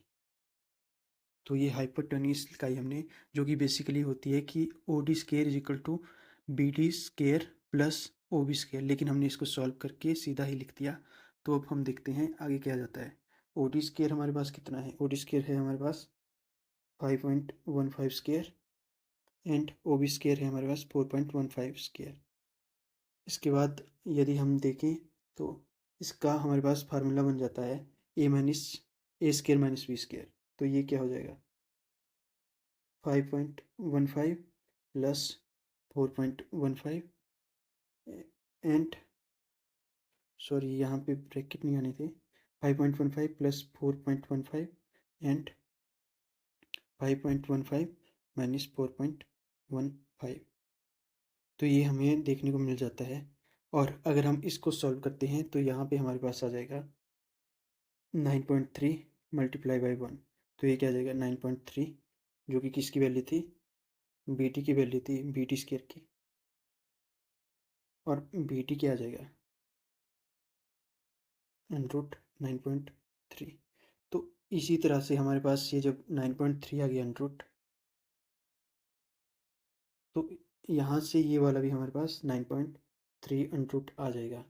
तो ये हाइपोटेन्यूस लिखाई हमने, जो कि बेसिकली होती है कि O D square is equal to B T square plus O B square, लेकिन हमने इसको सॉल्व करके सीधा ही लिख दिया। तो अब हम देखते हैं आगे क्या जाता है। ओ डी स्केयर हमारे पास कितना है, ओ डी स्केयर है हमारे पास 5.15 square and O B square है हमारे पास 4.15 स्केयर। इसके बाद यदि हम देखें तो इसका हमारे पास फार्मूला बन जाता है A square minus B square. तो ये क्या हो जाएगा 5.15 प्लस 4.15 एंड सॉरी यहाँ पे ब्रैकेट नहीं आने थे, 5.15 प्लस 4.15 एंड 5.15 माइनस 4.15। तो ये हमें देखने को मिल जाता है। और अगर हम इसको सॉल्व करते हैं तो यहाँ पे हमारे पास आ जाएगा 9.3 मल्टीप्लाई बाई 1। तो ये क्या आ जाएगा 9.3 जो कि किसकी वैल्यू थी, बी टी की वैल्यू थी, बी टी स्केयर की। और बी टी क्या आ जाएगा अंडरूट 9.3। तो इसी तरह से हमारे पास ये जब 9.3 आ गया अंडरूट, तो यहाँ से ये वाला भी हमारे पास 9.3 अंडरूट आ जाएगा।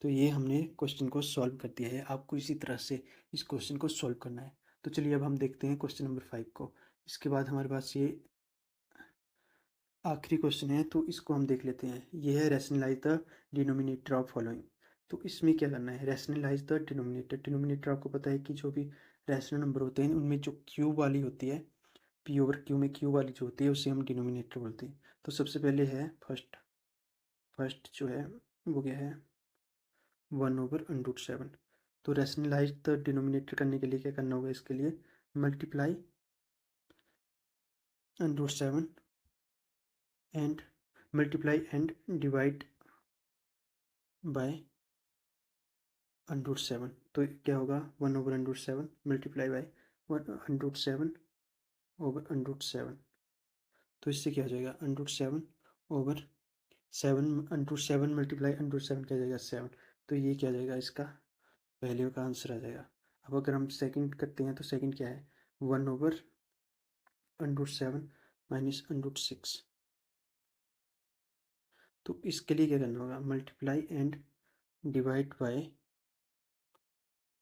तो ये हमने क्वेश्चन को सॉल्व कर दिया है। आपको इसी तरह से इस क्वेश्चन को सॉल्व करना है। तो चलिए अब हम देखते हैं क्वेश्चन नंबर 5 को। इसके बाद हमारे पास ये आखिरी क्वेश्चन है, तो इसको हम देख लेते हैं। ये है rationalise the denominator of following. तो इसमें क्या करना है, रैशनलाइज द डिनोमिनेटर। डिनोमिनेटर आपको पता है कि जो भी रैशनल नंबर होते हैं उनमें जो क्यूब वाली होती है, पी ओवर क्यू में क्यू वाली जो होती है उसे हम डिनोमिनेटर बोलते हैं। तो सबसे पहले है फर्स्ट जो है वो क्या है 1/√7। तो रैशनलाइज द डिनोमिनेटर करने के लिए क्या करना होगा, इसके लिए multiply √7 and multiply and divide by √7। तो क्या होगा 1/√7 मल्टीप्लाई बाय 1/7/7। तो इससे क्या हो जाएगा √7/7 √7 मल्टीप्लाई √7 क्या हो जाएगा 7। तो ये क्या हो जाएगा, इसका वैल्यू का आंसर आ जाएगा। अब अगर हम सेकंड करते हैं तो सेकंड क्या है, 1/√7 माइनस √6। तो इसके लिए क्या करना होगा, multiply and divide by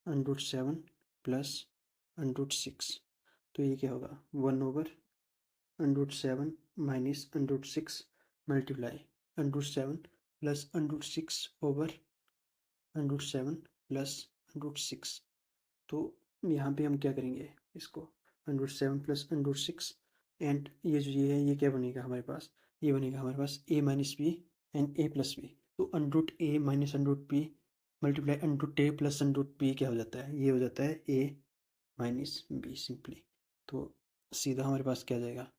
√7 plus √6। तो ये क्या होगा, 1/√7 minus √6 multiply √7 plus √6 over √7 plus √6। तो यहाँ पे हम क्या करेंगे, इसको √7 प्लस √6 एंड ये जो ये है ये क्या बनेगा हमारे पास, ये बनेगा हमारे पास a minus b and a plus b. तो √a minus √b multiply √a plus √b क्या हो जाता है, ये हो जाता है a माइनस b सिंपली। तो सीधा हमारे पास क्या आ जाएगा,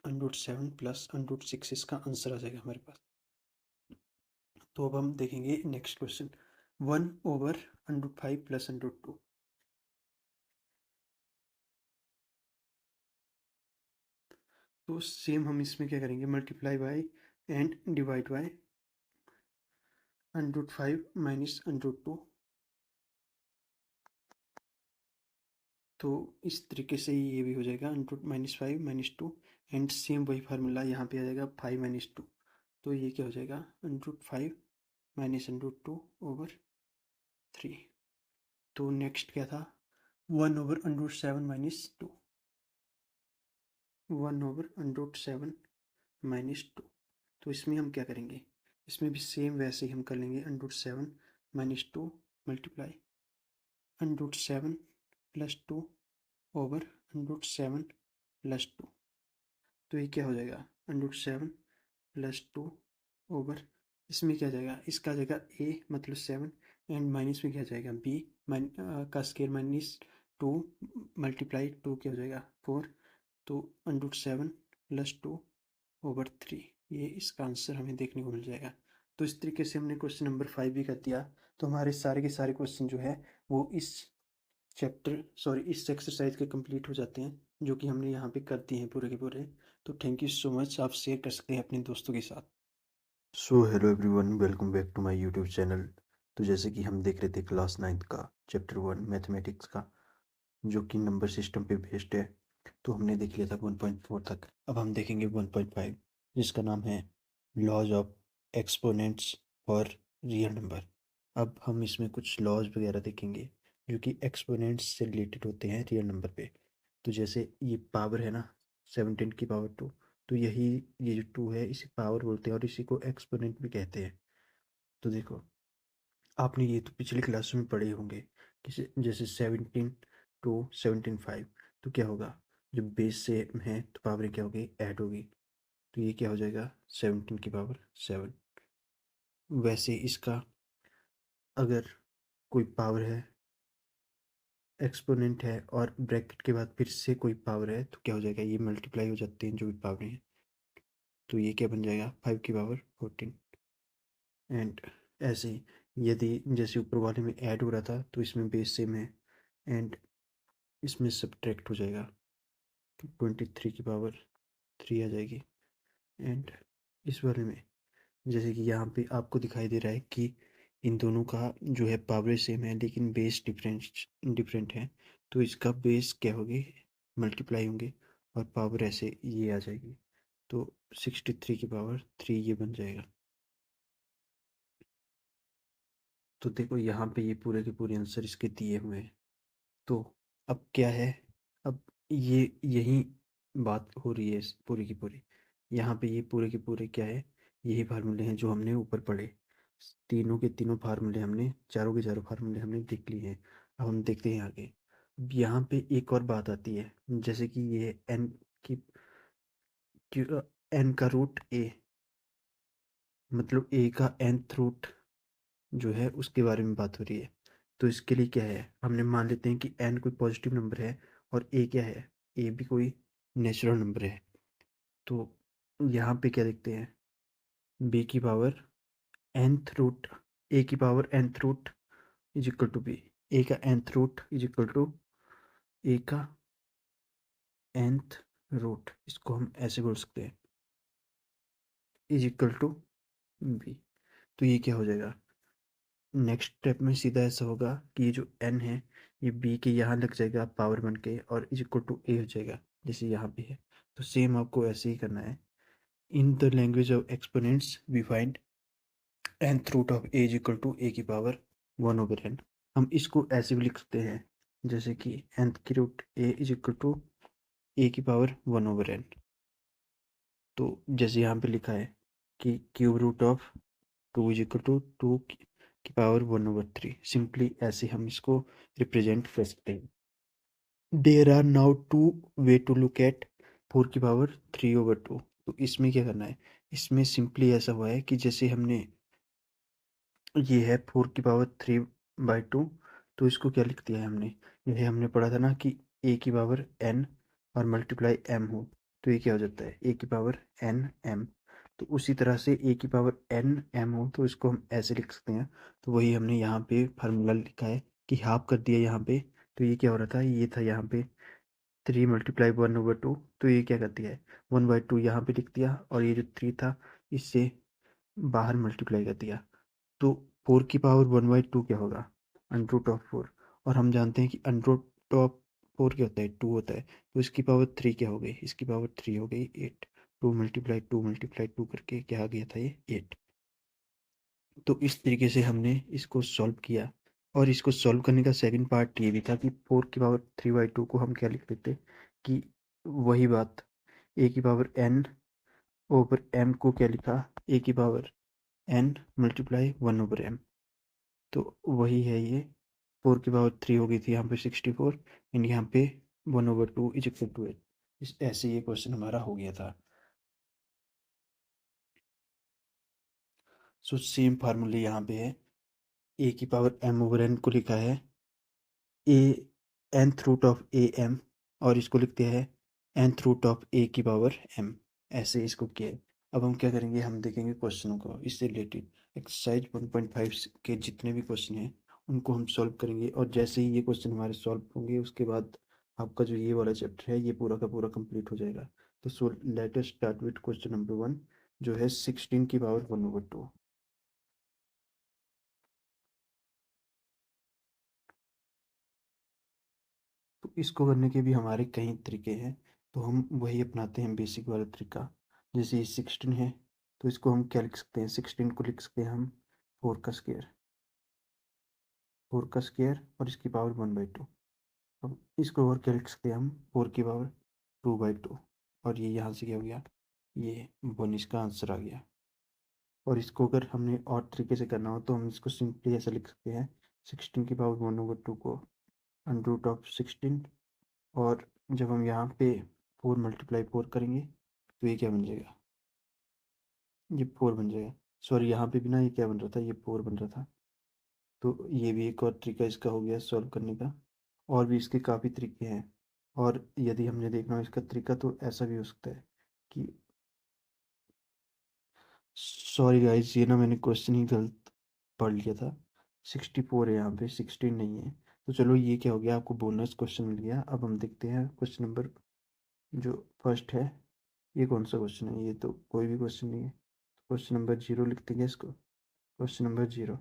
√7 प्लस √6 इसका आंसर आ जाएगा हमारे पास। तो अब हम देखेंगे नेक्स्ट क्वेश्चन, 1/√5 प्लस √2। तो सेम हम इसमें क्या करेंगे, multiply by and divide by √5 minus √2। तो इस तरीके से ये भी हो जाएगा -5 -2 एंड सेम वही फार्मूला यहाँ पे आ जाएगा 5 माइनस 2। तो ये क्या हो जाएगा, √5 माइनस √2 ओवर 3। तो नेक्स्ट क्या था, 1/√7 माइनस 2, 1/√7 माइनस 2। तो इसमें हम क्या करेंगे, इसमें भी सेम वैसे ही हम कर लेंगे, √7 minus 2 multiply √7 plus 2 over √7 plus 2। तो ये क्या हो जाएगा, √7 प्लस 2 ओवर, इसमें क्या जाएगा, इसका जाएगा a मतलब 7 एंड माइनस में क्या जाएगा b का स्केयर माइनस 2 मल्टीप्लाई 2 क्या हो जाएगा 4। तो √7 प्लस 2 ओवर 3, ये इसका आंसर हमें देखने को मिल जाएगा। तो इस तरीके से हमने क्वेश्चन नंबर 5 भी कर दिया। तो हमारे सारे के सारे क्वेश्चन जो है वो इस इस एक्सरसाइज के कंप्लीट हो जाते हैं, जो कि हमने यहाँ पे कर दिए हैं पूरे के पूरे। तो थैंक यू सो मच, आप शेयर कर सकते हैं अपने दोस्तों के साथ। So hello everyone, welcome back to my YouTube channel. तो जैसे कि हम देख रहे थे क्लास 9th का चैप्टर 1 मैथमेटिक्स का, जो कि नंबर सिस्टम पे बेस्ड है। तो हमने देख लिया था 1.4 तक। अब हम देखेंगे 1.5, जिसका नाम है laws of exponents for real number. अब हम इसमें कुछ लॉज वगैरह देखेंगे जो कि एक्सपोनेंट्स से रिलेटेड होते हैं रियल नंबर पे। तो जैसे ये पावर है ना, 17 की पावर 2, तो यही ये जो 2 है इसे पावर बोलते हैं और इसी को एक्सपोनेंट भी कहते हैं। तो देखो, आपने ये तो पिछली क्लास में पढ़े होंगे कि जैसे 17 टू 17 5, तो क्या होगा, जब बेस से है तो पावर क्या होगी, ऐड होगी। तो ये क्या हो जाएगा, 17 की पावर 7। वैसे इसका अगर कोई पावर है, एक्सपोनेंट है और ब्रैकेट के बाद फिर से कोई पावर है, तो क्या हो जाएगा, ये मल्टीप्लाई हो जाते हैं जो भी पावर हैं। तो ये क्या बन जाएगा, 5 की पावर 14। एंड ऐसे ही यदि जैसे ऊपर वाले में ऐड हो रहा था तो इसमें बेस सेम है एंड इसमें सब्ट्रैक्ट हो जाएगा, तो 23 की पावर 3 आ जाएगी। एंड इस वाले में जैसे कि यहाँ पे आपको दिखाई दे रहा है कि इन दोनों का जो है पावर सेम है लेकिन बेस डिफरेंट है। तो इसका बेस क्या होगी, मल्टीप्लाई होंगे और पावर ऐसे ये आ जाएगी। तो 63 की पावर 3 ये बन जाएगा। तो देखो यहाँ पे ये पूरे के पूरे आंसर इसके दिए हुए हैं। तो अब क्या है, अब ये यही बात हो रही है पूरी की पूरी। यहाँ पे ये पूरे के पूरे क्या है, यही फार्मूले हैं जो हमने ऊपर पढ़े। तीनों के तीनों फार्मूले हमने, चारों के चारों फार्मूले हमने देख लिए हैं। अब हम देखते हैं आगे। अब यहाँ पे एक और बात आती है, जैसे कि ये की एन का रूट ए, मतलब ए का nth रूट जो है उसके बारे में बात हो रही है। तो इसके लिए क्या है, हमने मान लेते हैं कि n कोई पॉजिटिव नंबर है और a क्या है, a भी कोई नेचुरल नंबर है। तो यहाँ पे क्या देखते हैं, b की पावर nth रूट, a की power nth root is equal to b, a का nth root is equal to a का nth रूट, इसको हम ऐसे बोल सकते हैं, इज इक्वल टू b। तो ये क्या हो जाएगा, नेक्स्ट स्टेप में सीधा ऐसा होगा कि ये जो n है ये बी के यहाँ लग जाएगा पावर बन के और इज इक्वल टू ए हो जाएगा, जैसे यहाँ पे है। तो सेम आपको ऐसे ही करना है। In the language of exponents we find nth root of A is equal to A की पावर 1/n। हम इसको ऐसे भी लिख सकते हैं जैसे कि nth की root A is equal to A की पावर 1/n। तो जैसे यहाँ पे लिखा है कि cube root of 2 is equal to 2 की पावर 1/3। सिंपली ऐसे हम इसको रिप्रेजेंट कर सकते हैं। There are now two way to look at 4 की पावर 3/2। तो इसमें क्या करना है, इसमें सिंपली ऐसा हुआ है कि जैसे हमने ये है 4 की पावर 3/2, तो इसको क्या लिख दिया है हमने, ये हमने पढ़ा था ना कि ए की पावर n और मल्टीप्लाई m हो, तो ये क्या हो जाता है ए की पावर n m। तो उसी तरह से ए की पावर n m हो तो इसको हम ऐसे लिख सकते हैं। तो वही हमने यहाँ पे फार्मूला लिखा है कि हाफ कर दिया यहाँ पे। तो ये क्या हो रहा था, ये था यहाँ पे 3 मल्टीप्लाई 1/2, तो ये क्या कर दिया है 1/2 यहाँ पे लिख दिया, और ये जो 3 था इससे बाहर मल्टीप्लाई कर दिया। तो 4 की पावर 1/2 क्या होगा, अंडर रूट ऑफ 4। और हम जानते हैं कि अंडर रूट ऑफ 4 क्या होता है 2 होता है। तो इसकी पावर 3 क्या हो गई, इसकी पावर 3 हो गई 8। 2 करके क्या आ गया था ये 8। तो इस तरीके से हमने इसको सॉल्व किया। और इसको सॉल्व करने का सेकंड पार्ट ये भी था कि 4 की पावर 3/2 को हम क्या लिख देते कि वही बात ए की पावर n ओवर m को क्या लिखा, ए की पावर n मल्टीप्लाई 1/m। तो वही है ये 4 की पावर 3 हो गई थी यहाँ पे 64 एंड यहाँ पे 1/2 इज इक्वल टू 8। इस ऐसे ये क्वेश्चन हमारा हो गया था। सो सेम फार्मूले यहाँ पे है, ए की पावर m/n को लिखा है a nth root of a m, और इसको लिखते हैं nth रूट ऑफ ए की पावर m। ऐसे इसको किया है। अब हम क्या करेंगे, हम देखेंगे क्वेश्चनों को इससे रिलेटेड। एक्सरसाइज 1.5 के जितने भी क्वेश्चन हैं उनको हम सॉल्व करेंगे, और जैसे ही ये क्वेश्चन हमारे सॉल्व होंगे उसके बाद आपका जो ये वाला चैप्टर है ये पूरा का पूरा कंप्लीट हो जाएगा। तो so let us start with question number 1, जो है 16 की पावर 1/2। तो इसको करने के भी हमारे कई तरीके हैं, तो हम वही अपनाते हैं बेसिक वाला तरीका। जैसे ये 16 है तो इसको हम क्या लिख सकते हैं, 16 को लिख सकते हैं हम 4 का स्क्वायर, 4 का स्क्वायर और इसकी पावर 1/2। अब इसको और क्या लिख सकते हैं हम 4 की पावर 2/2, और ये यहाँ से क्या हो गया, ये 1 इसका आंसर आ गया। और इसको अगर हमने और तरीके से करना हो तो हम इसको सिंपली ऐसा लिख सकते हैं 16 की पावर 1/2 को अंडर रूट ऑफ 16, और जब हम यहाँ पे 4 मल्टीप्लाई 4 करेंगे तो ये क्या बन जाएगा, ये 4 बन जाएगा। सॉरी यहाँ पे भी ना ये क्या बन रहा था, ये 4 बन रहा था। तो ये भी एक और तरीका इसका हो गया सॉल्व करने का। और भी इसके काफ़ी तरीके हैं, और यदि हमने देखना हो इसका तरीका तो ऐसा भी हो सकता है कि, सॉरी गाइस ये ना मैंने क्वेश्चन ही गलत पढ़ लिया था, 64 है यहाँ पे 16 नहीं है। तो चलो ये क्या हो गया, आपको बोनस क्वेश्चन मिल गया। अब हम देखते हैं क्वेश्चन नंबर जो फर्स्ट है, ये कौन सा क्वेश्चन है, ये तो कोई भी क्वेश्चन नहीं है। क्वेश्चन नंबर 0 लिखते हैं इसको, क्वेश्चन नंबर 0।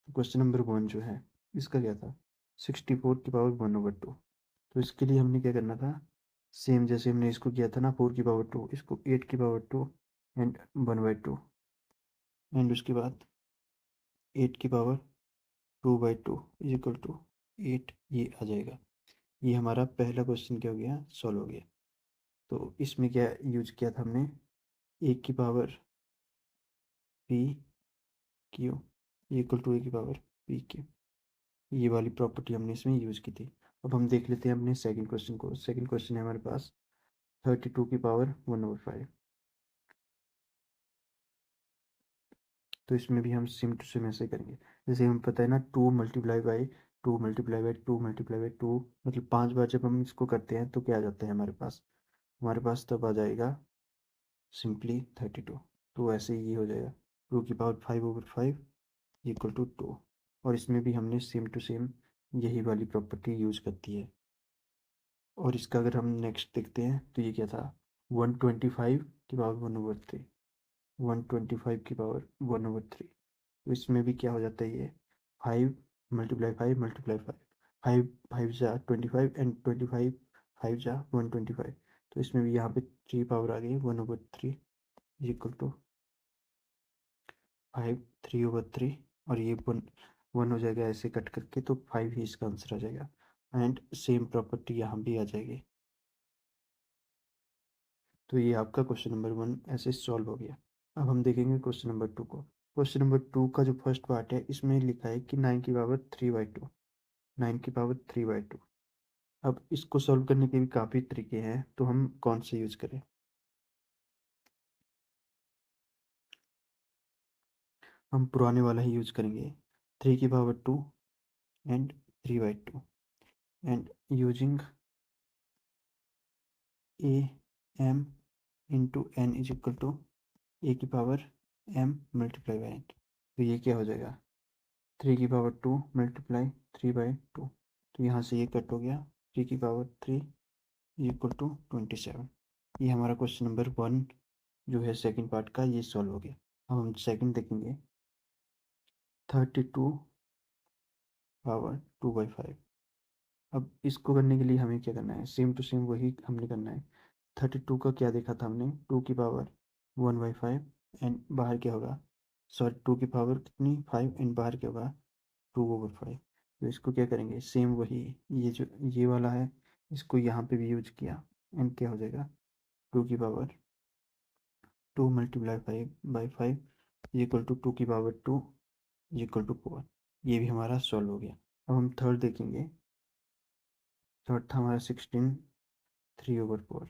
क्वेश्चन नंबर 1 जो है इसका क्या था, 64 की पावर 1/2। तो इसके लिए हमने क्या करना था, सेम जैसे हमने इसको किया था ना 4 की पावर 2, इसको 8 की पावर 2 एंड 1/2, एंड उसके बाद 8 की पावर 2/2 इज इक्वल टू 8, ये आ जाएगा। ये हमारा पहला क्वेश्चन क्या हो गया, सॉल्व हो गया। तो इसमें क्या यूज किया था हमने, 1 की power P Q equal to A की पावर पी क्यू, ये वाली प्रॉपर्टी हमने इसमें यूज की थी। अब हम देख लेते हैं अपने सेकंड क्वेश्चन को। सेकंड क्वेश्चन है हमारे पास 32 की पावर 1/5। तो इसमें भी हम सेम टू सेम ऐसे करेंगे, जैसे हमें पता है ना 2 multiply by 2 multiply by 2 multiply by 2, मतलब 5 बार जब हम इसको करते हैं तो क्या आ जाता है हमारे पास, हमारे पास तब आ जाएगा सिंपली 32। तो ऐसे ये हो जाएगा 2 की पावर 5/5 इक्वल टू 2। और इसमें भी हमने सेम टू सेम यही वाली प्रॉपर्टी यूज करती है। और इसका अगर हम नेक्स्ट देखते हैं तो ये क्या था, 125 की पावर 1/3, 125 की पावर 1/3। तो इसमें भी क्या हो जाता है, ये 5 मल्टीप्लाई 5 मल्टीप्लाई 5, 5 5 जा 25 एंड 25 5 जा 125। तो इसमें भी यहाँ पे 3 पावर आ गई 1/3 इक्वल टू 5 3/3 और ये 1 हो जाएगा ऐसे कट करके, तो 5 ही इसका आंसर आ जाएगा। एंड सेम प्रॉपर्टी यहाँ भी आ जाएगी। तो ये आपका क्वेश्चन नंबर 1 ऐसे सॉल्व हो गया। अब हम देखेंगे क्वेश्चन नंबर 2 को। क्वेश्चन नंबर 2 का जो फर्स्ट पार्ट है इसमें लिखा है कि 9 की पावर 3/2, 9 की पावर 3/2। अब इसको सॉल्व करने के भी काफ़ी तरीके हैं, तो हम कौन से यूज़ करें? हम पुराने वाला ही यूज़ करेंगे, 3 की power 2 and 3/2 and using A M into N is equal to A की power M multiply by N. तो ये क्या हो जाएगा, 3 की पावर 2 मल्टीप्लाई 3/2। तो यहाँ से ये कट हो गया, 3 की पावर 3 इक्वल टू 27। ये हमारा क्वेश्चन नंबर 1 जो है सेकंड पार्ट का, ये सॉल्व हो गया। अब हम सेकंड देखेंगे, 32 पावर 2/5। अब इसको करने के लिए हमें क्या करना है, सेम टू सेम वही हमने करना है। 32 का क्या देखा था हमने, 2 की पावर 1/5 एंड बाहर क्या होगा, सॉरी 2 की पावर कितनी 5 एंड बाहर क्या होगा 2/5। तो इसको क्या करेंगे, सेम वही, ये जो ये वाला है इसको यहाँ पे भी यूज किया एंड क्या हो जाएगा 2 की पावर 2 मल्टीप्लाई 5/5 इक्वल टू 2 की पावर 2 इक्वल टू 4। ये भी हमारा सॉल्व हो गया। अब हम थर्ड देखेंगे, थर्ड था हमारा 16 3/4।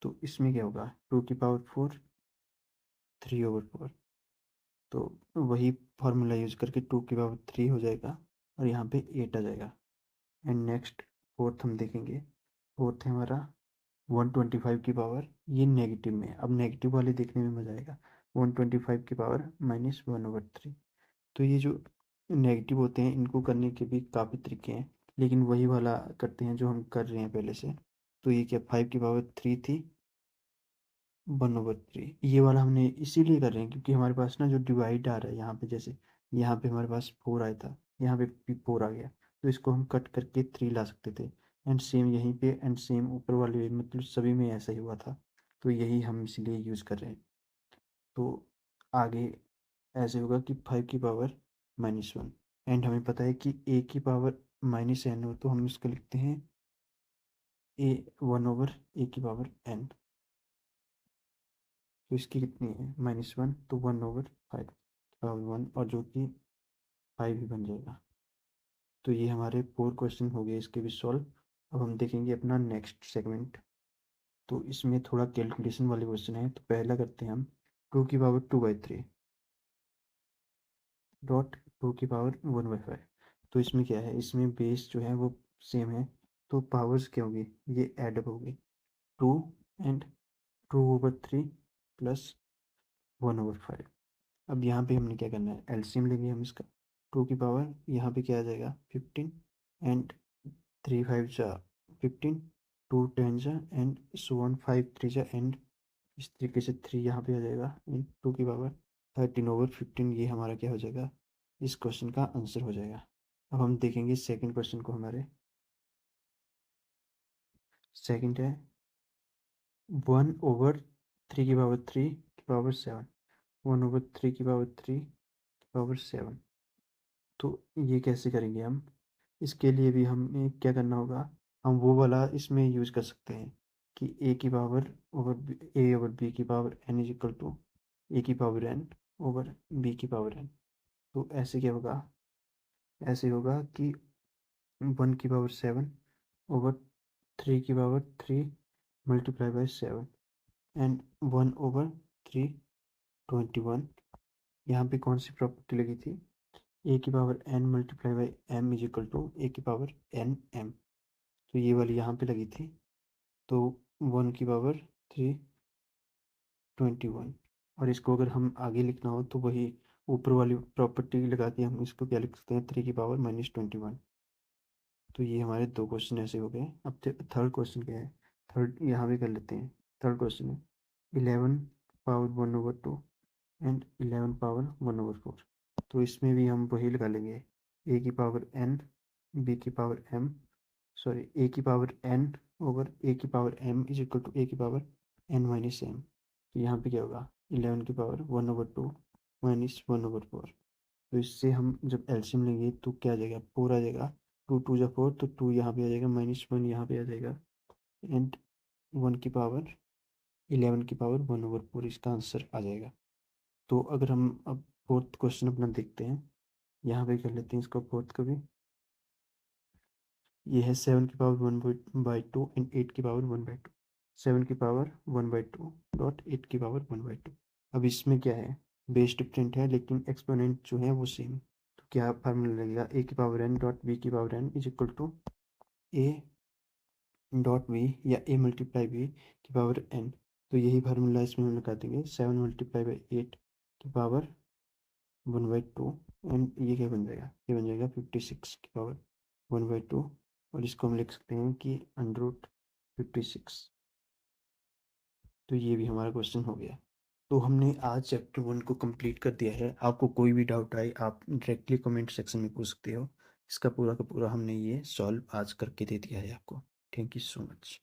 तो इसमें क्या होगा 2 की पावर 4 3/4। तो वही फार्मूला यूज करके 2 की पावर 3 हो जाएगा और यहाँ पे 8 आ जाएगा। एंड नेक्स्ट फोर्थ हम देखेंगे, फोर्थ है हमारा 125 की पावर, ये नेगेटिव में है। अब नेगेटिव वाले देखने में मजा आएगा, 125 की पावर -1/3। तो ये जो नेगेटिव होते हैं इनको करने के भी काफ़ी तरीके हैं, लेकिन वही वाला करते हैं जो हम कर रहे हैं पहले से। तो ये क्या 5 की पावर 3 थी 1/3, ये वाला हमने इसीलिए कर रहे हैं क्योंकि हमारे पास ना जो डिवाइड आ रहा है यहाँ पे, जैसे यहाँ पे हमारे पास 4 आया था, यहाँ पे भी 4 आ गया, तो इसको हम कट करके 3 ला सकते थे। एंड सेम यहीं पे एंड सेम ऊपर वाले मतलब सभी में ऐसा ही हुआ था, तो यही हम इसलिए यूज़ कर रहे हैं। तो आगे ऐसे होगा कि 5 की पावर -1 एंड हमें पता है कि a की पावर -n हो, तो हम इसको लिखते हैं a 1/a की पावर n। तो इसकी कितनी है -1, तो 1/5 पावर 1 और जो कि 5 ही बन जाएगा। तो ये हमारे 4 क्वेश्चन हो गए इसके भी सॉल्व। अब हम देखेंगे अपना नेक्स्ट सेगमेंट। तो इसमें थोड़ा कैलकुलेशन वाले क्वेश्चन है, तो पहला करते हैं हम 2 की पावर 2/3 डॉट 2 की पावर 1/5। तो इसमें क्या है, इसमें बेस जो है वो सेम है, तो पावर्स क्या होगी, ये एडअप होगी 2 एंड 2/3 प्लस 1/5। अब यहाँ पे हमने क्या करना है, एलसीएम लेंगे हम इसका। 2 की पावर यहाँ पे क्या आ जाएगा 15 एंड 3 5 जा 15, 2 10 जा एंड सो वन 5 3 जा एंड इस तरीके से 3 यहाँ पे आ जाएगा एंड 2 की पावर 13/15। ये हमारा क्या हो जाएगा, इस क्वेश्चन का आंसर हो जाएगा। अब हम देखेंगे सेकंड क्वेश्चन को। हमारे सेकंड है 1/3 की पावर 3 की पावर 7, 1/3 की पावर 3 की पावर 7। तो ये कैसे करेंगे हम, इसके लिए भी हमें क्या करना होगा, हम वो वाला इसमें यूज कर सकते हैं कि ए की power over A over B की power N is equal to A की पावर एन ओवर बी की पावर एन। तो ऐसे क्या होगा, ऐसे होगा कि 1 की पावर 7 ओवर 3 की पावर 3 मल्टीप्लाई बाई 7 एंड 1/3 21। यहाँ पे कौन सी प्रॉपर्टी लगी थी, ए की power N multiply by M is equal to A की पावर एन एम। तो ये वाली यहाँ पे लगी थी, तो 1 की पावर 3 21। और इसको अगर हम आगे लिखना हो तो वही ऊपर वाली प्रॉपर्टी लगा के हम इसको क्या लिख सकते हैं, 3 की पावर -21। तो ये हमारे 2 क्वेश्चन ऐसे हो गए। अब थर्ड क्वेश्चन क्या है, थर्ड यहाँ भी कर लेते हैं। थर्ड क्वेश्चन है 11 पावर 1/2 एंड 11 पावर 1/4। तो इसमें भी हम वही लगा लेंगे, ए की पावर एन बी की पावर एम, सॉरी ए की पावर एन ओवर ए की power M is equal to A की पावर एन माइनस एम। तो यहाँ पे क्या होगा, 11 की पावर 1/2 माइनस 1/4। तो इससे हम जब एलसीएम लेंगे तो क्या आ जाएगा, 4 आ जाएगा। 2 2 जा 4, तो 2 यहाँ पे आ जाएगा, -1 यहाँ पे आ जाएगा, एंड 1 की पावर 11 की पावर 1/4 इसका आंसर आ जाएगा। तो अगर हम अब फोर्थ क्वेश्चन अपना देखते हैं, यहाँ पे कर लेते हैं इसको फोर्थ को भी। ये है 7 की पावर 1/2 एंड 8 की पावर 1/2। 7 की पावर 1/2 डॉट 8 की पावर 1/2। अब इसमें क्या है, बेस डिफरेंट है लेकिन एक्सपोनेंट जो है वो सेम। तो क्या फार्मूला लगेगा, ए की पावर एन डॉट बी की power N is equal to a dot v या ए मल्टीप्लाई बी की पावर एन। तो यही फार्मूला इसमें हम लगा देंगे, 7 × 8 की पावर 1/2 एंड ये क्या बन जाएगा, ये बन जाएगा 56 की पावर 1/2। और इसको हम लिख सकते हैं कि √56। तो ये भी हमारा क्वेश्चन हो गया। तो हमने आज चैप्टर 1 को कंप्लीट कर दिया है। आपको कोई भी डाउट आए आप डायरेक्टली कमेंट सेक्शन में पूछ सकते हो। इसका पूरा का पूरा हमने ये सॉल्व आज करके दे दिया है आपको। Thank you so much.